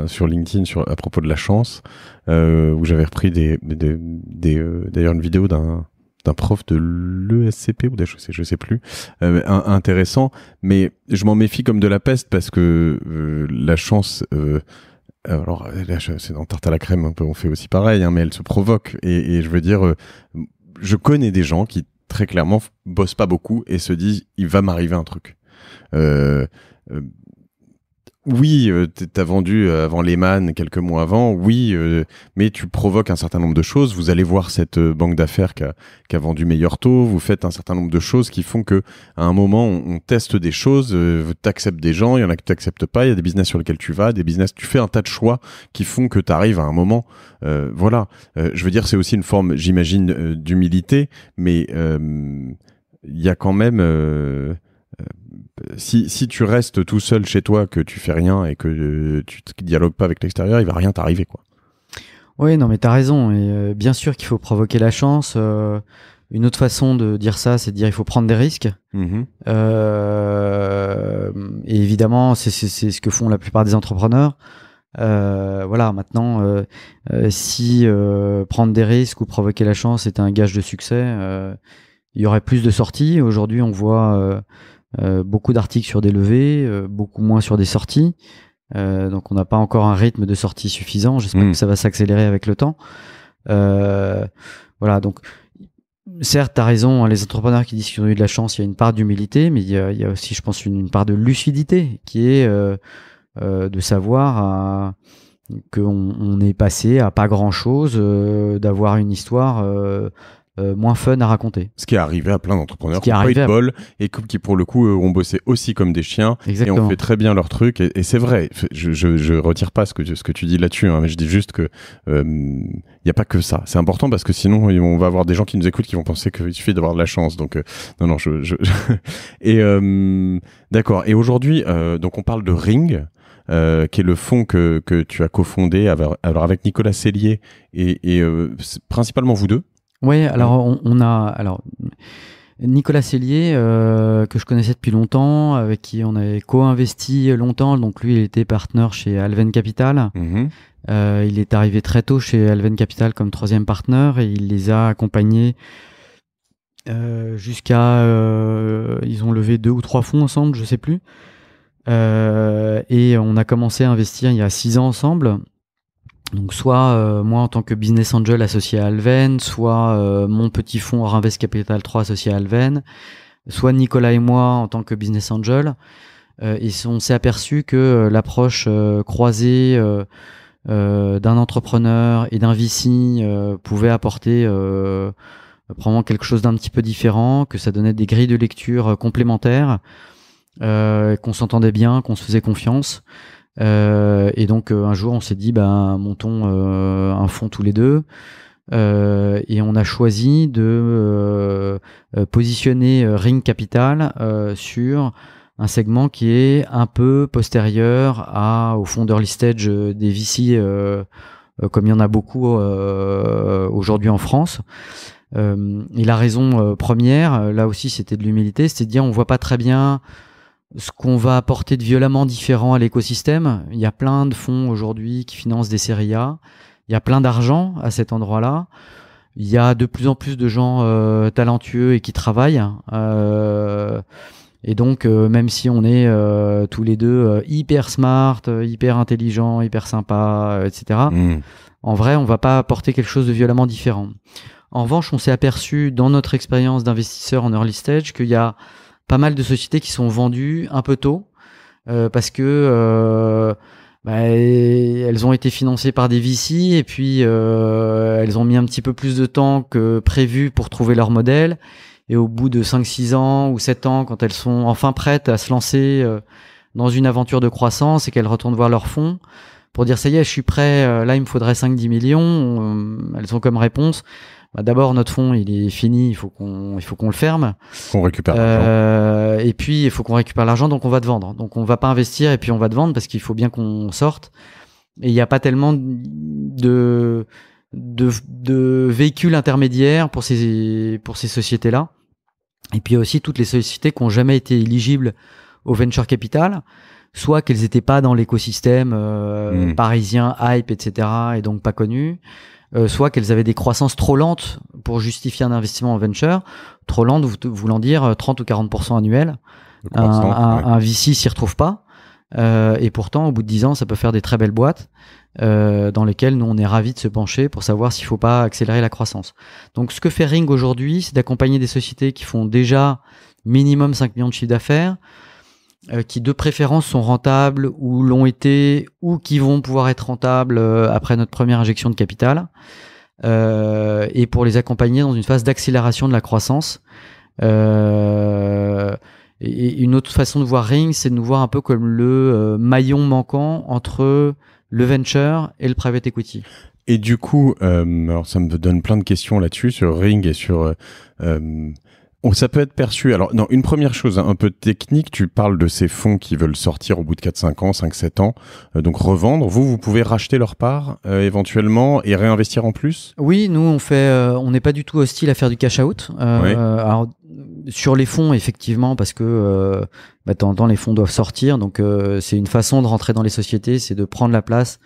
sur LinkedIn à propos de la chance, où j'avais repris d'ailleurs une vidéo d'un prof de l'ESCP ou je sais plus, intéressant, mais je m'en méfie comme de la peste parce que la chance, alors là, c'est dans Tarte à la crème, on fait aussi pareil, hein, mais elle se provoque et je veux dire, je connais des gens qui très clairement bossent pas beaucoup et se disent il va m'arriver un truc. Oui, t'as vendu avant Lehman quelques mois avant, oui, mais tu provoques un certain nombre de choses. Vous allez voir cette banque d'affaires qui a vendu meilleur taux, vous faites un certain nombre de choses qui font que à un moment on teste des choses, t'acceptes des gens, il y en a que t'acceptes pas, il y a des business sur lesquels tu vas, des business, tu fais un tas de choix qui font que t'arrives à un moment, voilà. Je veux dire, c'est aussi une forme, j'imagine, d'humilité, mais il y a quand même si tu restes tout seul chez toi, que tu fais rien et que tu dialogues pas avec l'extérieur, il va rien t'arriver, quoi. Oui, non, mais t'as raison. Et bien sûr qu'il faut provoquer la chance. Une autre façon de dire ça, c'est de dire il faut prendre des risques. Et évidemment, c'est ce que font la plupart des entrepreneurs. Voilà, maintenant, si prendre des risques ou provoquer la chance est un gage de succès, il y aurait plus de sorties. Aujourd'hui, on voit beaucoup d'articles sur des levées, beaucoup moins sur des sorties. Donc on n'a pas encore un rythme de sortie suffisant. J'espère que ça va s'accélérer avec le temps. Voilà, donc certes, tu as raison, hein, les entrepreneurs qui disent qu'ils ont eu de la chance, il y a une part d'humilité, mais il y a aussi, je pense, une part de lucidité qui est de savoir qu'on est passé à pas grand-chose, d'avoir une histoire moins fun à raconter. Ce qui est arrivé à plein d'entrepreneurs qui ont pas eu de bol et qui, pour le coup, ont bossé aussi comme des chiens. Exactement. Et ont fait très bien leur truc. Et c'est vrai, je retire pas ce que tu dis là-dessus, hein, mais je dis juste que y a pas que ça. C'est important parce que sinon, on va avoir des gens qui nous écoutent qui vont penser qu'il suffit d'avoir de la chance. Donc, non, et d'accord. Et aujourd'hui, donc on parle de Ring. Qui est le fonds que tu as cofondé avec Nicolas Sellier et principalement vous deux. Oui, alors on a Nicolas Sellier que je connaissais depuis longtemps, avec qui on avait co-investi longtemps. Donc lui, il était partenaire chez Alven Capital. Il est arrivé très tôt chez Alven Capital comme troisième partenaire et il les a accompagnés jusqu'à ils ont levé 2 ou 3 fonds ensemble, je sais plus. Et on a commencé à investir il y a 6 ans ensemble. Donc soit moi en tant que business angel associé à Alven, soit mon petit fonds Orinvest Capital 3 associé à Alven, soit Nicolas et moi en tant que business angel. Et on s'est aperçu que l'approche croisée d'un entrepreneur et d'un VC pouvait apporter probablement quelque chose d'un petit peu différent, que ça donnait des grilles de lecture complémentaires, qu'on s'entendait bien, qu'on se faisait confiance. Et donc un jour on s'est dit montons un fonds tous les deux et on a choisi de positionner Ring Capital sur un segment qui est un peu postérieur au fonds d'early stage des VC comme il y en a beaucoup aujourd'hui en France. Et la raison première, là aussi c'était de l'humilité, c'était de dire on voit pas très bien ce qu'on va apporter de violemment différent à l'écosystème. Il y a plein de fonds aujourd'hui qui financent des séries A. Il y a plein d'argent à cet endroit-là. Il y a de plus en plus de gens talentueux et qui travaillent. Et donc, même si on est tous les deux hyper smart, hyper intelligents, hyper sympas, etc., en vrai, on va pas apporter quelque chose de violemment différent. En revanche, on s'est aperçu dans notre expérience d'investisseur en early stage qu'il y a pas mal de sociétés qui sont vendues un peu tôt parce que elles ont été financées par des VC et puis elles ont mis un petit peu plus de temps que prévu pour trouver leur modèle et au bout de 5-6 ans ou 7 ans, quand elles sont enfin prêtes à se lancer dans une aventure de croissance et qu'elles retournent voir leur fonds pour dire ça y est, je suis prêt, là il me faudrait 5-10 millions, elles ont comme réponse d'abord notre fonds il est fini, il faut qu'on le ferme, qu'on récupère l'argent. Et puis il faut qu'on récupère l'argent, donc on va te vendre. Donc on va pas investir et puis on va te vendre parce qu'il faut bien qu'on sorte. Et il n'y a pas tellement de véhicules intermédiaires pour ces sociétés-là. Et puis il y a aussi toutes les sociétés qui n'ont jamais été éligibles au venture capital, soit qu'elles n'étaient pas dans l'écosystème parisien, hype, etc. et donc pas connues. Soit qu'elles avaient des croissances trop lentes pour justifier un investissement en venture, trop lentes voulant dire 30 ou 40% annuels. Un VC s'y retrouve pas. Et pourtant, au bout de 10 ans, ça peut faire des très belles boîtes dans lesquelles nous, on est ravis de se pencher pour savoir s'il faut pas accélérer la croissance. Donc, ce que fait Ring aujourd'hui, c'est d'accompagner des sociétés qui font déjà minimum 5 millions de chiffre d'affaires, qui de préférence sont rentables ou l'ont été ou qui vont pouvoir être rentables après notre première injection de capital et pour les accompagner dans une phase d'accélération de la croissance. Et une autre façon de voir Ring, c'est de nous voir un peu comme le maillon manquant entre le venture et le private equity. Et du coup, alors ça me donne plein de questions là-dessus sur Ring et sur ça peut être perçu. Alors, non, une première chose un peu technique, tu parles de ces fonds qui veulent sortir au bout de 4-5 ans, 5-7 ans, donc revendre. Vous pouvez racheter leur part éventuellement et réinvestir en plus ? Oui, nous, on n'est pas du tout hostile à faire du cash out. Oui. Alors, sur les fonds, effectivement, parce que de temps en temps, les fonds doivent sortir. Donc, c'est une façon de rentrer dans les sociétés, c'est de prendre la place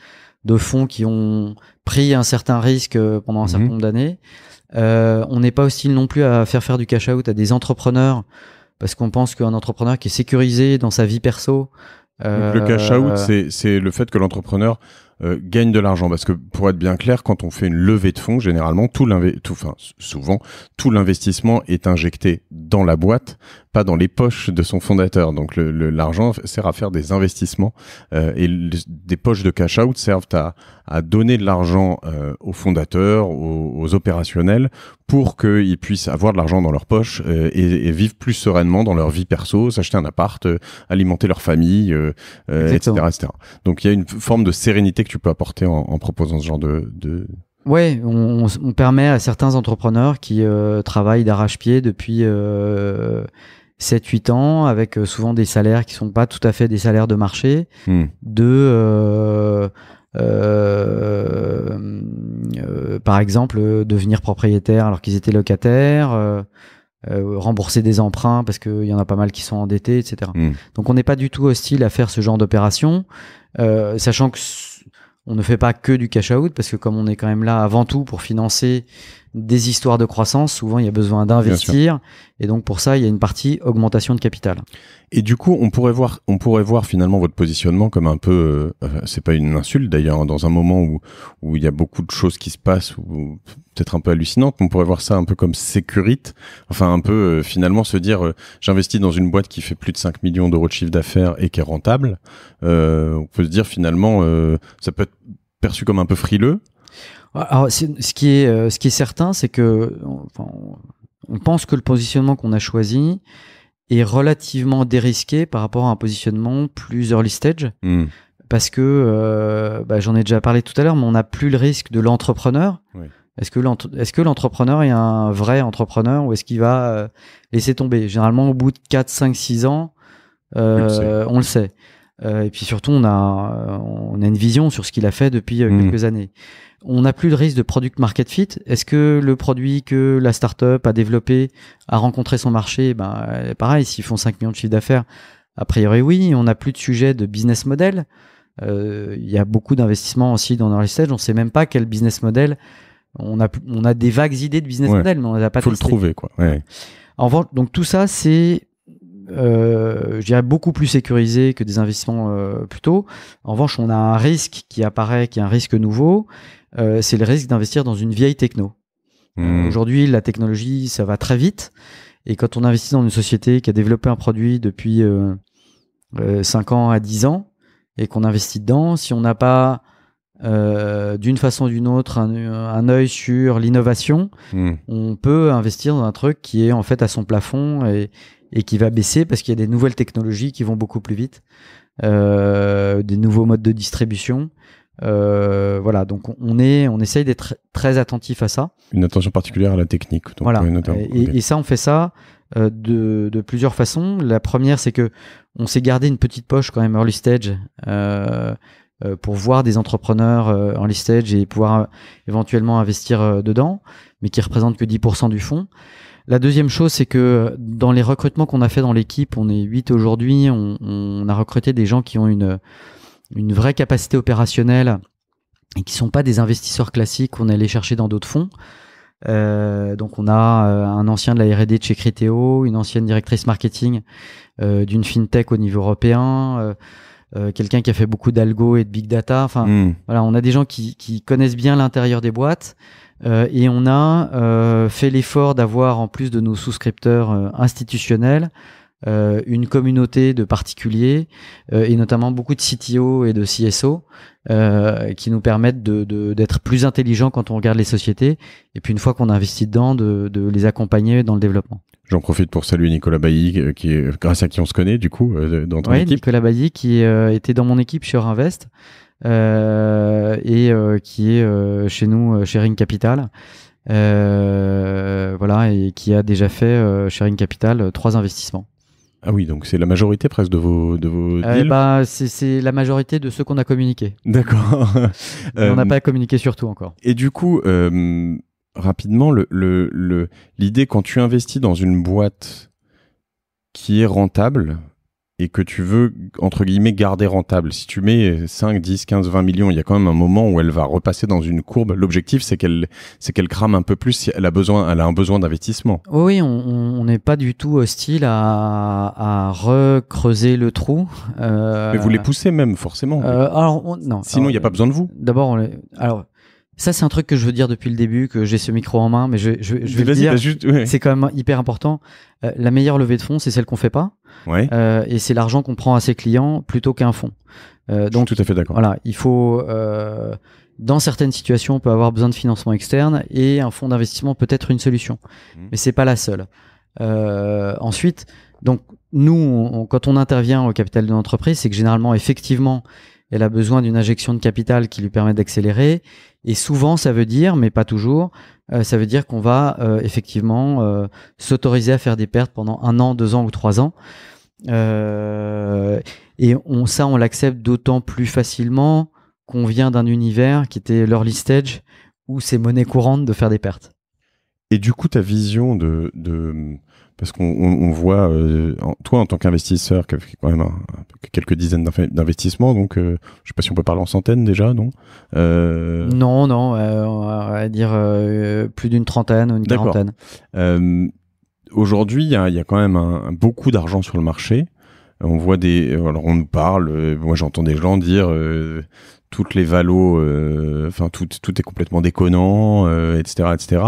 de fonds qui ont pris un certain risque pendant un certain nombre d'années. On n'est pas hostile non plus à faire du cash out à des entrepreneurs parce qu'on pense qu'un entrepreneur qui est sécurisé dans sa vie perso. Donc le cash out, c'est le fait que l'entrepreneur gagne de l'argent, parce que pour être bien clair, quand on fait une levée de fonds, généralement souvent tout l'investissement est injecté dans la boîte, pas dans les poches de son fondateur. Donc l'argent sert à faire des investissements des poches de cash out servent à donner de l'argent aux fondateurs, aux opérationnels, pour qu'ils puissent avoir de l'argent dans leur poche et vivre plus sereinement dans leur vie perso, s'acheter un appart, alimenter leur famille, etc., etc. Donc il y a une forme de sérénité que tu peux apporter en proposant ce genre de... Ouais, on permet à certains entrepreneurs qui travaillent d'arrache-pied depuis 7-8 ans, avec souvent des salaires qui sont pas tout à fait des salaires de marché, par exemple, devenir propriétaire alors qu'ils étaient locataires, rembourser des emprunts parce qu'il y en a pas mal qui sont endettés, etc. Donc on n'est pas du tout hostile à faire ce genre d'opération, sachant que on ne fait pas que du cash out, parce que comme on est quand même là avant tout pour financer des histoires de croissance, souvent il y a besoin d'investir, et donc pour ça il y a une partie augmentation de capital. Et du coup on pourrait voir finalement votre positionnement comme un peu, c'est pas une insulte d'ailleurs, dans un moment où il y a beaucoup de choses qui se passent, ou peut-être un peu hallucinantes, on pourrait voir ça un peu comme Sécurite, enfin un peu finalement se dire j'investis dans une boîte qui fait plus de 5 millions d'euros de chiffre d'affaires et qui est rentable, on peut se dire finalement ça peut être perçu comme un peu frileux. Alors, ce qui est certain, c'est que on pense que le positionnement qu'on a choisi est relativement dérisqué par rapport à un positionnement plus early stage, parce que j'en ai déjà parlé tout à l'heure, mais on n'a plus le risque de l'entrepreneur. Oui. Est-ce que l'entrepreneur est un vrai entrepreneur, ou est-ce qu'il va laisser tomber? Généralement, au bout de 4, 5, 6 ans, on le sait. Et puis surtout, on a une vision sur ce qu'il a fait depuis quelques années. On n'a plus de risque de product market fit. Est-ce que le produit que la startup a développé a rencontré son marché? Pareil, s'ils font 5 millions de chiffre d'affaires, a priori oui. On n'a plus de sujet de business model. Il y a beaucoup d'investissements aussi dans early stage. On ne sait même pas quel business model. On a des vagues idées de business model, mais on ne les a pas testé. Faut le trouver, quoi. Ouais. En revanche, donc tout ça, c'est je dirais beaucoup plus sécurisé que des investissements plus tôt. En revanche, on a un risque qui apparaît, qui est un risque nouveau. C'est le risque d'investir dans une vieille techno. Aujourd'hui, la technologie, ça va très vite. Et quand on investit dans une société qui a développé un produit depuis 5 ans à 10 ans et qu'on investit dedans, si on n'a pas d'une façon ou d'une autre un œil sur l'innovation, on peut investir dans un truc qui est en fait à son plafond et qui va baisser parce qu'il y a des nouvelles technologies qui vont beaucoup plus vite, des nouveaux modes de distribution. Voilà, donc on essaye d'être très attentif à ça. Une attention particulière à la technique. Donc voilà. Et ça, on fait ça de plusieurs façons. La première, c'est que on s'est gardé une petite poche quand même early stage pour voir des entrepreneurs early stage et pouvoir éventuellement investir dedans, mais qui représentent que 10% du fonds. La deuxième chose, c'est que dans les recrutements qu'on a fait dans l'équipe, on est 8 aujourd'hui, on a recruté des gens qui ont une vraie capacité opérationnelle et qui sont pas des investisseurs classiques qu'on allait chercher dans d'autres fonds. Donc on a un ancien de la R&D de chez Criteo, une ancienne directrice marketing d'une fintech au niveau européen, quelqu'un qui a fait beaucoup d'algo et de big data. Enfin, voilà, on a des gens qui connaissent bien l'intérieur des boîtes. Et on a fait l'effort d'avoir, en plus de nos souscripteurs institutionnels, une communauté de particuliers et notamment beaucoup de CTO et de CSO qui nous permettent d'être plus intelligents quand on regarde les sociétés, et puis une fois qu'on a investi dedans, de les accompagner dans le développement. J'en profite pour saluer Nicolas Bailly, grâce à qui on se connaît du coup dans ton équipe. Nicolas Bailly qui était dans mon équipe chez Eurinvest et qui est chez nous chez Ring Capital. Voilà, et qui a déjà fait chez Ring Capital 3 investissements. Ah oui, donc c'est la majorité presque de vos deals. C'est la majorité de ceux qu'on a communiqués. D'accord. On n'a pas communiqué sur tout encore. Et du coup, rapidement, l'idée quand tu investis dans une boîte qui est rentable, et que tu veux, entre guillemets, garder rentable, si tu mets 5, 10, 15, 20 millions, il y a quand même un moment où elle va repasser dans une courbe. L'objectif, c'est qu'elle crame un peu plus si elle a un besoin d'investissement. Oui, on n'est pas du tout hostile à recreuser le trou. Mais vous les poussez même, forcément. Non. Sinon, il n'y a pas besoin de vous. D'abord, ça, c'est un truc que je veux dire depuis le début, que j'ai ce micro en main, mais je vais le dire. C'est quand même hyper important. La meilleure levée de fonds, c'est celle qu'on fait pas. Ouais. Et c'est l'argent qu'on prend à ses clients plutôt qu'un fonds. Donc, je suis tout à fait d'accord. Voilà, il faut, dans certaines situations, on peut avoir besoin de financement externe et un fonds d'investissement peut être une solution. Mais c'est pas la seule. Ensuite, donc, nous, quand on intervient au capital de l'entreprise, c'est que généralement, effectivement, elle a besoin d'une injection de capital qui lui permet d'accélérer. Et souvent, ça veut dire, mais pas toujours, ça veut dire qu'on va effectivement s'autoriser à faire des pertes pendant 1 an, 2 ans ou 3 ans. Et on l'accepte d'autant plus facilement qu'on vient d'un univers qui était l'early stage où c'est monnaie courante de faire des pertes. Et du coup, ta vision parce qu'on voit, toi en tant qu'investisseur, qui a fait quand même quelques dizaines d'investissements, donc je sais pas si on peut parler en centaines déjà, non Non, on va dire plus d'une trentaine ou une quarantaine. Aujourd'hui, il y a quand même beaucoup d'argent sur le marché. On voit alors on nous parle, moi j'entends des gens dire toutes les valos, tout est complètement déconnant, etc., etc.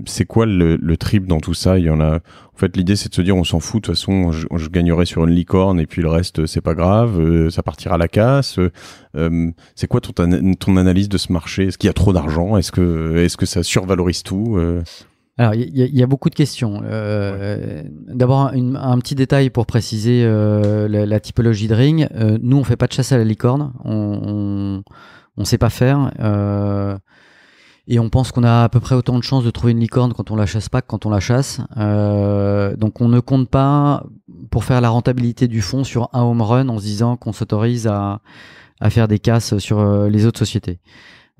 C'est quoi le trip dans tout ça? Il y en a. En fait, l'idée c'est de se dire on s'en fout. De toute façon, je gagnerai sur une licorne et puis le reste c'est pas grave. Ça partira à la casse. C'est quoi ton analyse de ce marché? Est-ce qu'il y a trop d'argent? Est-ce que ça survalorise tout? Alors, il y a beaucoup de questions. D'abord, un petit détail pour préciser la typologie de ring. Nous, on fait pas de chasse à la licorne. On sait pas faire. Et on pense qu'on a à peu près autant de chances de trouver une licorne quand on la chasse pas que quand on la chasse. Donc, on ne compte pas pour faire la rentabilité du fonds sur un home run en se disant qu'on s'autorise à faire des casses sur les autres sociétés.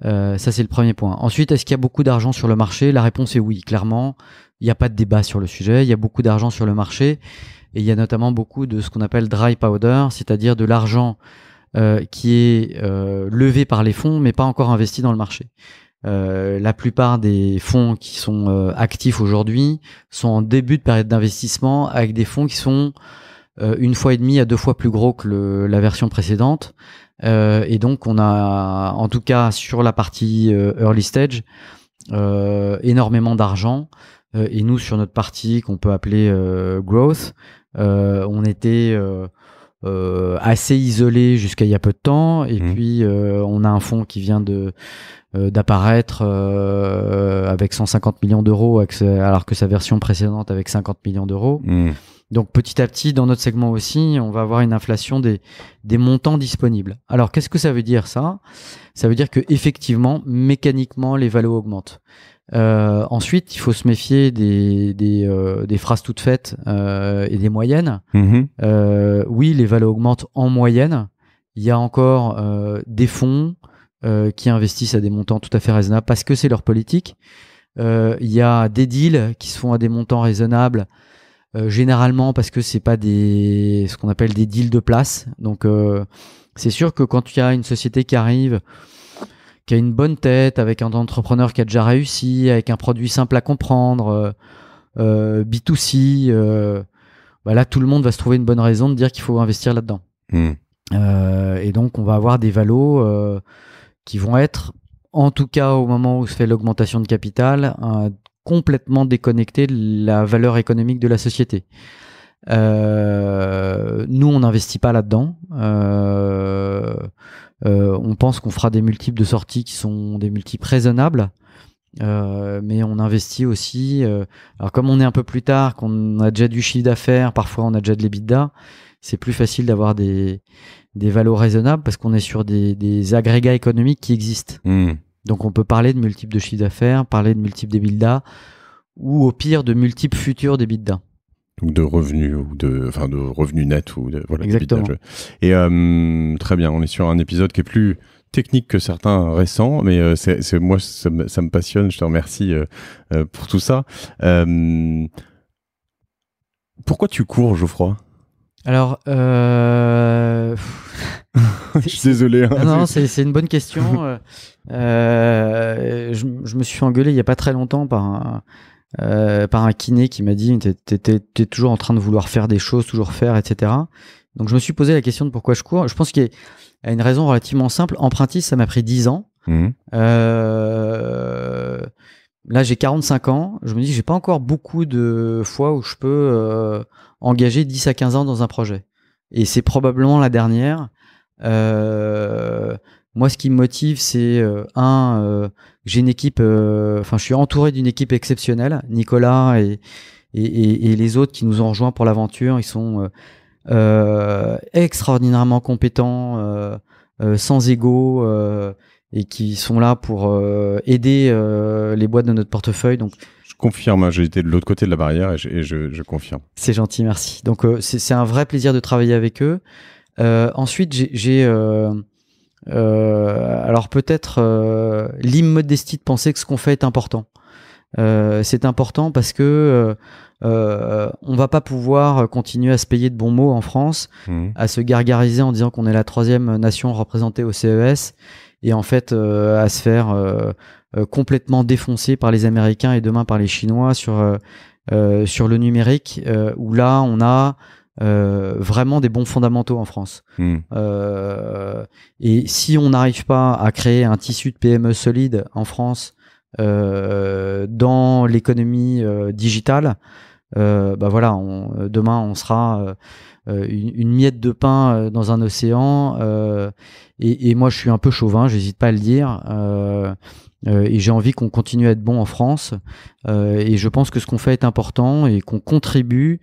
Ça, c'est le premier point. Ensuite, est-ce qu'il y a beaucoup d'argent sur le marché? La réponse est oui, clairement. Il n'y a pas de débat sur le sujet. Il y a beaucoup d'argent sur le marché. Et il y a notamment beaucoup de ce qu'on appelle dry powder, c'est-à-dire de l'argent qui est levé par les fonds, mais pas encore investi dans le marché. La plupart des fonds qui sont actifs aujourd'hui sont en début de période d'investissement avec des fonds qui sont 1,5 fois à 2 fois plus gros que la version précédente. Et donc on a, en tout cas sur la partie early stage, énormément d'argent. Et nous, sur notre partie qu'on peut appeler growth, on était assez isolé jusqu'à il y a peu de temps. Et puis on a un fonds qui vient d'apparaître avec 150 millions d'euros, alors que sa version précédente avec 50 millions d'euros. Donc petit à petit, dans notre segment aussi, on va avoir une inflation des montants disponibles. Alors qu'est-ce que ça veut dire ça? Ça veut dire que effectivement, mécaniquement, les valos augmentent. Ensuite, il faut se méfier des phrases toutes faites et des moyennes. Oui, les valos augmentent en moyenne. Il y a encore des fonds qui investissent à des montants tout à fait raisonnables parce que c'est leur politique. Il y a des deals qui se font à des montants raisonnables. Généralement parce que c'est pas ce qu'on appelle des deals de place. Donc c'est sûr que quand il y a une société qui arrive, qui a une bonne tête, avec un entrepreneur qui a déjà réussi, avec un produit simple à comprendre, B2C, là tout le monde va se trouver une bonne raison de dire qu'il faut investir là-dedans. Et donc on va avoir des valos qui vont être, en tout cas au moment où se fait l'augmentation de capital, complètement déconnecté de la valeur économique de la société. Nous, on n'investit pas là-dedans. On pense qu'on fera des multiples de sortie qui sont des multiples raisonnables. Mais on investit aussi. Alors comme on est un peu plus tard, qu'on a déjà du chiffre d'affaires, parfois on a déjà de l'EBITDA, c'est plus facile d'avoir des valos raisonnables parce qu'on est sur des agrégats économiques qui existent. Donc on peut parler de multiples de chiffre d'affaires, parler de multiples d'EBITDA, ou au pire de multiples futurs d'EBITDA. Ou de revenus, de revenus nets, ou voilà. Exactement. Et très bien, on est sur un épisode qui est plus technique que certains récents, mais c'est moi ça me passionne. Je te remercie pour tout ça. Pourquoi tu cours, Geoffroy? Alors, Je suis désolé. Hein, non, c'est une bonne question. Je me suis fait engueuler il y a pas très longtemps par un kiné qui m'a dit t'es toujours en train de vouloir faire des choses, toujours faire, etc. Donc je me suis posé la question de pourquoi je cours. Je pense qu'il y a une raison relativement simple. Empruntis, ça m'a pris 10 ans. Là, j'ai 45 ans. Je me dis que j'ai pas encore beaucoup de fois où je peux engager 10 à 15 ans dans un projet. Et c'est probablement la dernière. Moi, ce qui me motive, c'est j'ai une équipe. Je suis entouré d'une équipe exceptionnelle. Nicolas et les autres qui nous ont rejoints pour l'aventure, ils sont extraordinairement compétents, sans ego, et qui sont là pour aider les boîtes de notre portefeuille. Donc, je confirme, j'ai été de l'autre côté de la barrière et je confirme. C'est gentil, merci. Donc, c'est un vrai plaisir de travailler avec eux. Ensuite, j'ai alors peut-être l'immodestie de penser que ce qu'on fait est important. C'est important parce que on va pas pouvoir continuer à se payer de bons mots en France, à se gargariser en disant qu'on est la 3e nation représentée au CES et en fait à se faire complètement défoncer par les Américains et demain par les Chinois sur le numérique, où là on a vraiment des bons fondamentaux en France. Et si on n'arrive pas à créer un tissu de PME solide en France dans l'économie digitale, voilà, demain on sera une miette de pain dans un océan, et moi je suis un peu chauvin, j'hésite pas à le dire, et j'ai envie qu'on continue à être bon en France, et je pense que ce qu'on fait est important et qu'on contribue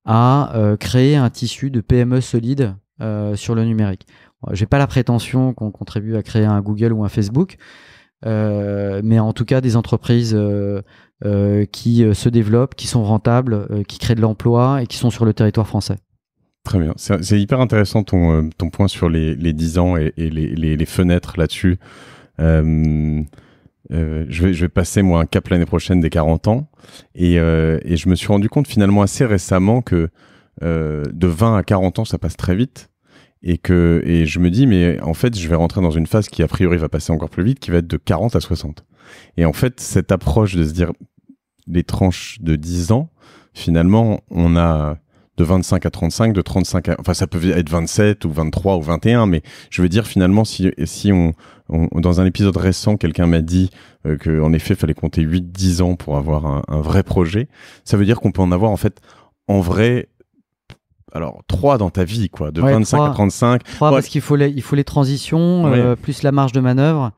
à créer un tissu de PME solide sur le numérique. J'ai pas la prétention qu'on contribue à créer un Google ou un Facebook, mais en tout cas des entreprises qui se développent, qui sont rentables, qui créent de l'emploi et qui sont sur le territoire français. Très bien. C'est hyper intéressant ton point sur les 10 ans et les fenêtres là-dessus. Je vais passer moi un cap l'année prochaine des 40 ans et je me suis rendu compte finalement assez récemment que de 20 à 40 ans ça passe très vite et je me dis mais en fait je vais rentrer dans une phase qui a priori va passer encore plus vite, qui va être de 40 à 60. Et en fait cette approche de se dire les tranches de 10 ans, finalement on a de 25 à 35, de 35 à... Enfin, ça peut être 27 ou 23 ou 21, mais je veux dire, finalement, si dans un épisode récent, quelqu'un m'a dit qu'en effet, il fallait compter 8-10 ans pour avoir un vrai projet, ça veut dire qu'on peut en avoir, en fait, en vrai... Alors, 3 dans ta vie, quoi, de 25 à 35. 3 parce qu'il faut les transitions, plus la marge de manœuvre.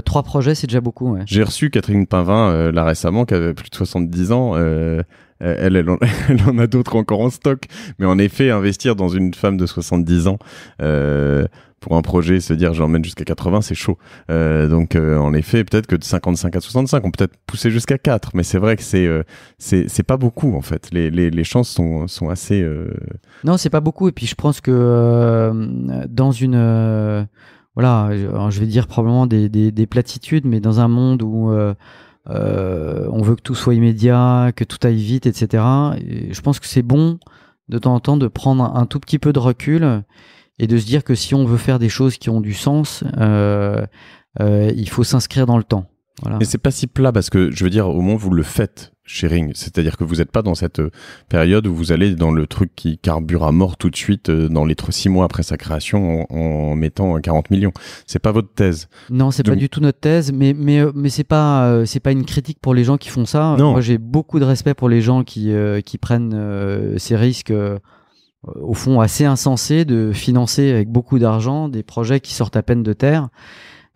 3 projets, c'est déjà beaucoup. Ouais. J'ai reçu Catherine Painvin là récemment, qui avait plus de 70 ans. Elle en a d'autres encore en stock. Mais en effet, investir dans une femme de 70 ans pour un projet, se dire j'emmène jusqu'à 80, c'est chaud. Donc, en effet, peut-être que de 55 à 65, on peut peut-être pousser jusqu'à 4. Mais c'est vrai que c'est pas beaucoup, en fait. Les chances sont assez... Non, c'est pas beaucoup. Et puis, je pense que dans une... voilà, je vais dire probablement des platitudes, mais dans un monde où on veut que tout soit immédiat, que tout aille vite, etc. Et je pense que c'est bon de temps en temps de prendre un tout petit peu de recul et de se dire que si on veut faire des choses qui ont du sens, il faut s'inscrire dans le temps. Voilà. Mais c'est pas si plat parce que je veux dire, au moins vous le faites chez Ring, c'est-à-dire que vous n'êtes pas dans cette période où vous allez dans le truc qui carbure à mort tout de suite dans les 6 mois après sa création en mettant 40 millions. C'est pas votre thèse. Non, c'est pas du tout notre thèse, mais c'est pas une critique pour les gens qui font ça. Non. Moi, j'ai beaucoup de respect pour les gens qui prennent ces risques. Au fond assez insensé de financer avec beaucoup d'argent des projets qui sortent à peine de terre.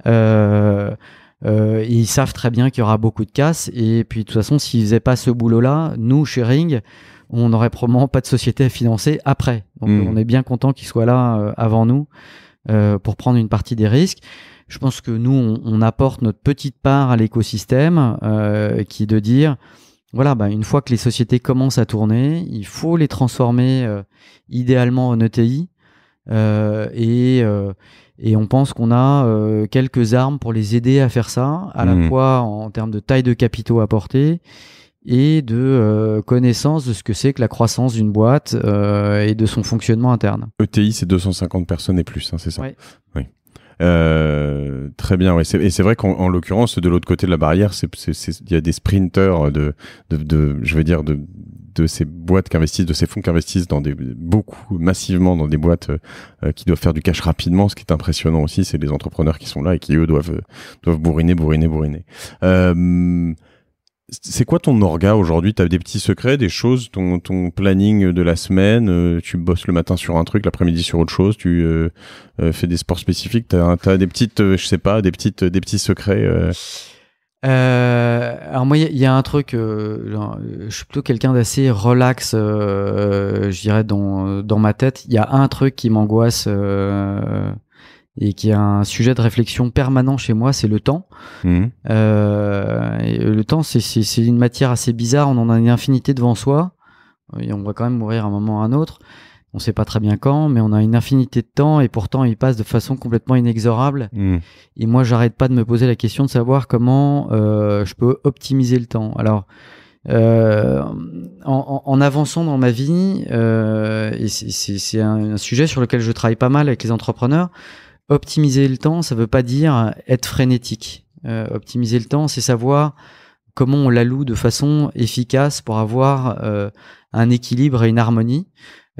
Ils savent très bien qu'il y aura beaucoup de casse et puis de toute façon s'ils faisaient pas ce boulot-là, nous chez Ring, on n'aurait probablement pas de société à financer après. Donc on est bien content qu'ils soient là avant nous pour prendre une partie des risques. Je pense que nous on apporte notre petite part à l'écosystème qui est de dire voilà, une fois que les sociétés commencent à tourner, il faut les transformer idéalement en ETI et on pense qu'on a quelques armes pour les aider à faire ça, à la fois en termes de taille de capitaux apportés et de connaissance de ce que c'est que la croissance d'une boîte et de son fonctionnement interne. ETI, c'est 250 personnes et plus, hein, c'est ça? Ouais. Oui. Très bien, ouais. Et c'est vrai qu'en l'occurrence, de l'autre côté de la barrière, il y a des sprinters je veux dire, de ces boîtes qui investissent, de ces fonds qui investissent massivement dans des boîtes qui doivent faire du cash rapidement. Ce qui est impressionnant aussi, c'est les entrepreneurs qui sont là et qui, eux, doivent bourriner. C'est quoi ton orga aujourd'hui? T'as des petits secrets, des choses, ton planning de la semaine, tu bosses le matin sur un truc, l'après-midi sur autre chose, tu fais des sports spécifiques, t'as des petites, je sais pas, des petits secrets. Alors moi, il y a un truc, je suis plutôt quelqu'un d'assez relax, je dirais dans ma tête. Il y a un truc qui m'angoisse et qui est un sujet de réflexion permanent chez moi, c'est le temps. Mmh. Et le temps, c'est une matière assez bizarre. On en a une infinité devant soi et on va quand même mourir à un moment ou à un autre. On sait pas très bien quand, mais on a une infinité de temps et pourtant il passe de façon complètement inexorable. Mmh. Et moi, j'arrête pas de me poser la question de savoir comment je peux optimiser le temps. Alors, en avançant dans ma vie, et c'est un sujet sur lequel je travaille pas mal avec les entrepreneurs, optimiser le temps, ça veut pas dire être frénétique. Optimiser le temps, c'est savoir comment on l'alloue de façon efficace pour avoir un équilibre et une harmonie.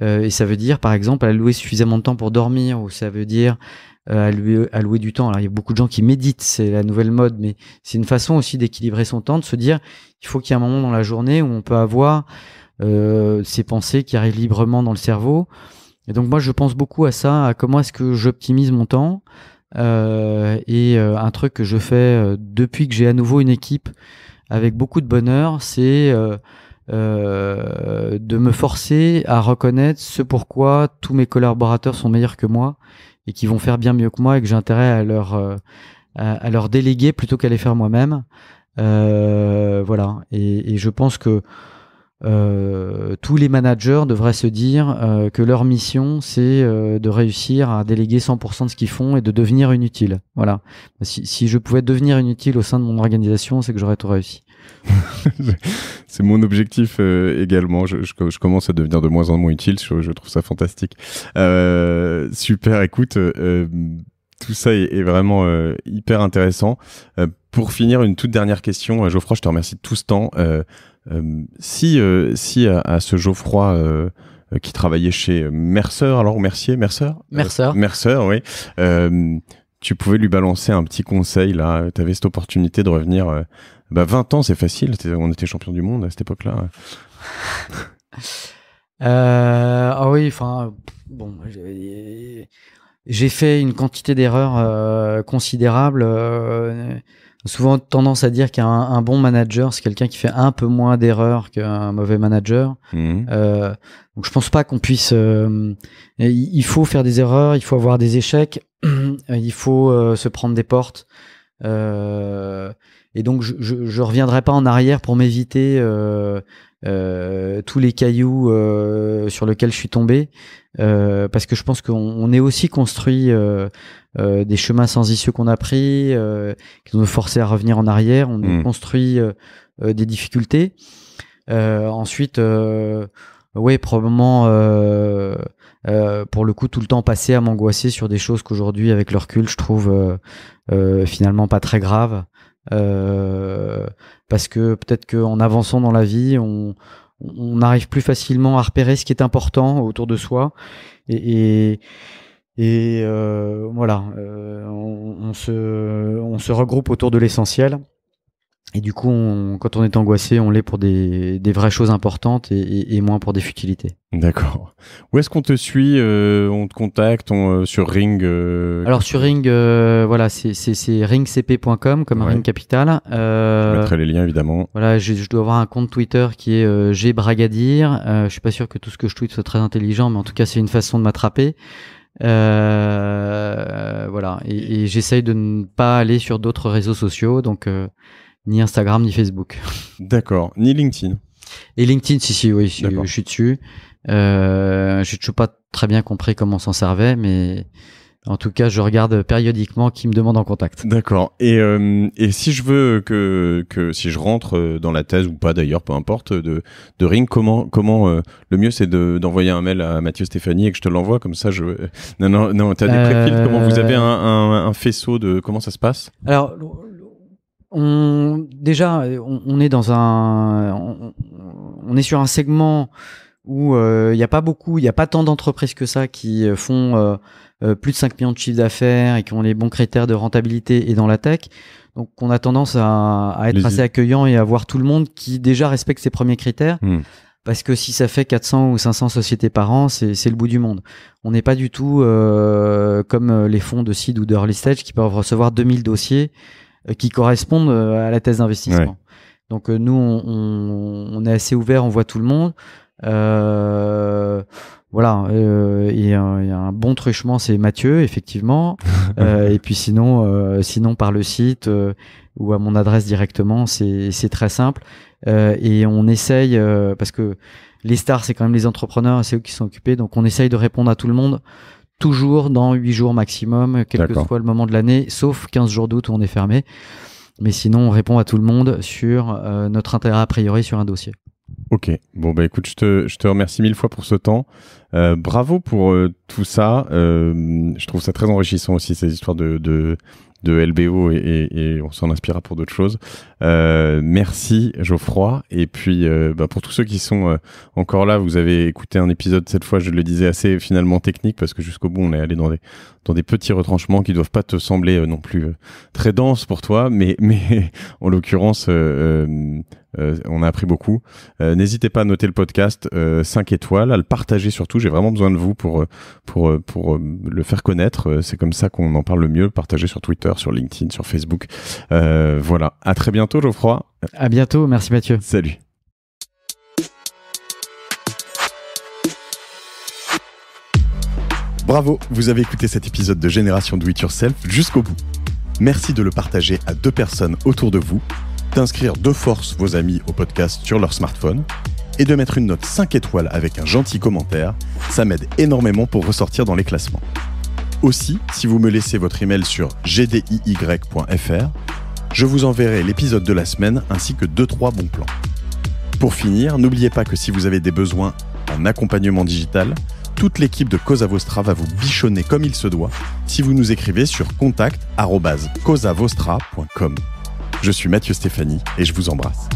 Et ça veut dire, par exemple, allouer suffisamment de temps pour dormir, ou ça veut dire allouer du temps. Alors, il y a beaucoup de gens qui méditent, c'est la nouvelle mode, mais c'est une façon aussi d'équilibrer son temps, de se dire, il faut qu'il y ait un moment dans la journée où on peut avoir ces pensées qui arrivent librement dans le cerveau. Et donc, moi, je pense beaucoup à ça, à comment est-ce que j'optimise mon temps. Un truc que je fais depuis que j'ai à nouveau une équipe avec beaucoup de bonheur, c'est de me forcer à reconnaître ce pourquoi tous mes collaborateurs sont meilleurs que moi et qui vont faire bien mieux que moi et que j'ai intérêt à leur déléguer plutôt qu'à les faire moi-même. Voilà. Et je pense que tous les managers devraient se dire que leur mission, c'est de réussir à déléguer 100% de ce qu'ils font et de devenir inutile. Voilà. Si je pouvais devenir inutile au sein de mon organisation, c'est que j'aurais tout réussi. C'est mon objectif également. Je commence à devenir de moins en moins utile. Je trouve ça fantastique. Super. Écoute, tout ça est vraiment hyper intéressant. Pour finir, une toute dernière question, Geoffroy. Je te remercie de tout ce temps. Si à ce Geoffroy qui travaillait chez Mercer, alors Mercier, Mercer, oui. Tu pouvais lui balancer un petit conseil là. Tu avais cette opportunité de revenir. 20 ans, c'est facile. On était champion du monde à cette époque-là. Ah oui, enfin, bon, j'ai fait une quantité d'erreurs considérable. Souvent tendance à dire qu'un bon manager, c'est quelqu'un qui fait un peu moins d'erreurs qu'un mauvais manager. Mmh. Donc je pense pas qu'on puisse. Il faut faire des erreurs, il faut avoir des échecs, il faut se prendre des portes. Et donc je reviendrai pas en arrière pour m'éviter tous les cailloux sur lesquels je suis tombé, parce que je pense qu'on est aussi construit des chemins sans issue qu'on a pris, qui nous forcent à revenir en arrière. On est construit des difficultés. Ensuite, oui, probablement pour le coup tout le temps passé à m'angoisser sur des choses qu'aujourd'hui avec le recul je trouve finalement pas très graves. Parce que peut-être qu'en avançant dans la vie, on arrive plus facilement à repérer ce qui est important autour de soi et voilà, on se regroupe autour de l'essentiel. Et du coup, quand on est angoissé, on l'est pour des vraies choses importantes et moins pour des futilités. D'accord. Où est-ce qu'on te suit? On te contacte sur Ring Alors sur Ring, voilà, c'est ringcp.com comme Ring Capital. Je mettrai les liens évidemment. Voilà, je dois avoir un compte Twitter qui est gbragadir. Je suis pas sûr que tout ce que je tweete soit très intelligent, mais en tout cas, c'est une façon de m'attraper. Voilà, et j'essaye de ne pas aller sur d'autres réseaux sociaux, donc ni Instagram ni Facebook. D'accord, ni LinkedIn. Et LinkedIn, si, oui, je suis dessus. J'ai toujours pas très bien compris comment on s'en servait, mais En tout cas, je regarde périodiquement qui me demande en contact. D'accord. Et si je veux que si je rentre dans la thèse ou pas d'ailleurs, peu importe, de Ring, comment le mieux c'est d'envoyer un mail à Mathieu Stéphanie et que je te l'envoie comme ça. Non, t'as des préfiltres. Comment vous avez un faisceau de comment ça se passe? Alors, on est dans on est sur un segment où il n'y a pas tant d'entreprises que ça qui font plus de 5 millions de chiffres d'affaires et qui ont les bons critères de rentabilité et dans la tech. Donc, on a tendance à être assez accueillant et à voir tout le monde qui déjà respecte ses premiers critères. Parce que si ça fait 400 ou 500 sociétés par an, c'est le bout du monde. On n'est pas du tout comme les fonds de seed ou de early stage qui peuvent recevoir 2000 dossiers qui correspondent à la thèse d'investissement. Ouais. Donc nous, on est assez ouvert, on voit tout le monde. Voilà. Il y a un bon truchement, c'est Mathieu, effectivement. Et puis sinon par le site ou à mon adresse directement, c'est très simple. Et on essaye, parce que les stars, c'est quand même les entrepreneurs, c'est eux qui sont occupés, donc on essaye de répondre à tout le monde, toujours dans 8 jours maximum, quel que soit le moment de l'année, sauf 15 jours d'août où on est fermé. Mais sinon, on répond à tout le monde sur notre intérêt a priori sur un dossier. Ok, bon bah écoute, je te remercie 1000 fois pour ce temps. Bravo pour tout ça. Je trouve ça très enrichissant aussi, ces histoires de LBO et on s'en inspirera pour d'autres choses. Merci Geoffroy. Et puis pour tous ceux qui sont encore là, vous avez écouté un épisode cette fois, je le disais, assez finalement technique parce que jusqu'au bout on est allé dans des petits retranchements qui doivent pas te sembler non plus très denses pour toi, mais en l'occurrence on a appris beaucoup. N'hésitez pas à noter le podcast 5 étoiles, à le partager surtout. J'ai vraiment besoin de vous pour le faire connaître. C'est comme ça qu'on en parle le mieux. Partager sur Twitter, sur LinkedIn, sur Facebook. Voilà. À très bientôt, Geoffroy. À bientôt. Merci Mathieu. Salut. Bravo, vous avez écouté cet épisode de Génération Do It Yourself jusqu'au bout. Merci de le partager à 2 personnes autour de vous, d'inscrire de force vos amis au podcast sur leur smartphone et de mettre une note 5 étoiles avec un gentil commentaire. Ça m'aide énormément pour ressortir dans les classements. Aussi, si vous me laissez votre email sur gdiy.fr, je vous enverrai l'épisode de la semaine ainsi que 2-3 bons plans. Pour finir, n'oubliez pas que si vous avez des besoins en accompagnement digital, toute l'équipe de Cosa Vostra va vous bichonner comme il se doit si vous nous écrivez sur contact@cosavostra.com. Je suis Mathieu Stéphanie et je vous embrasse.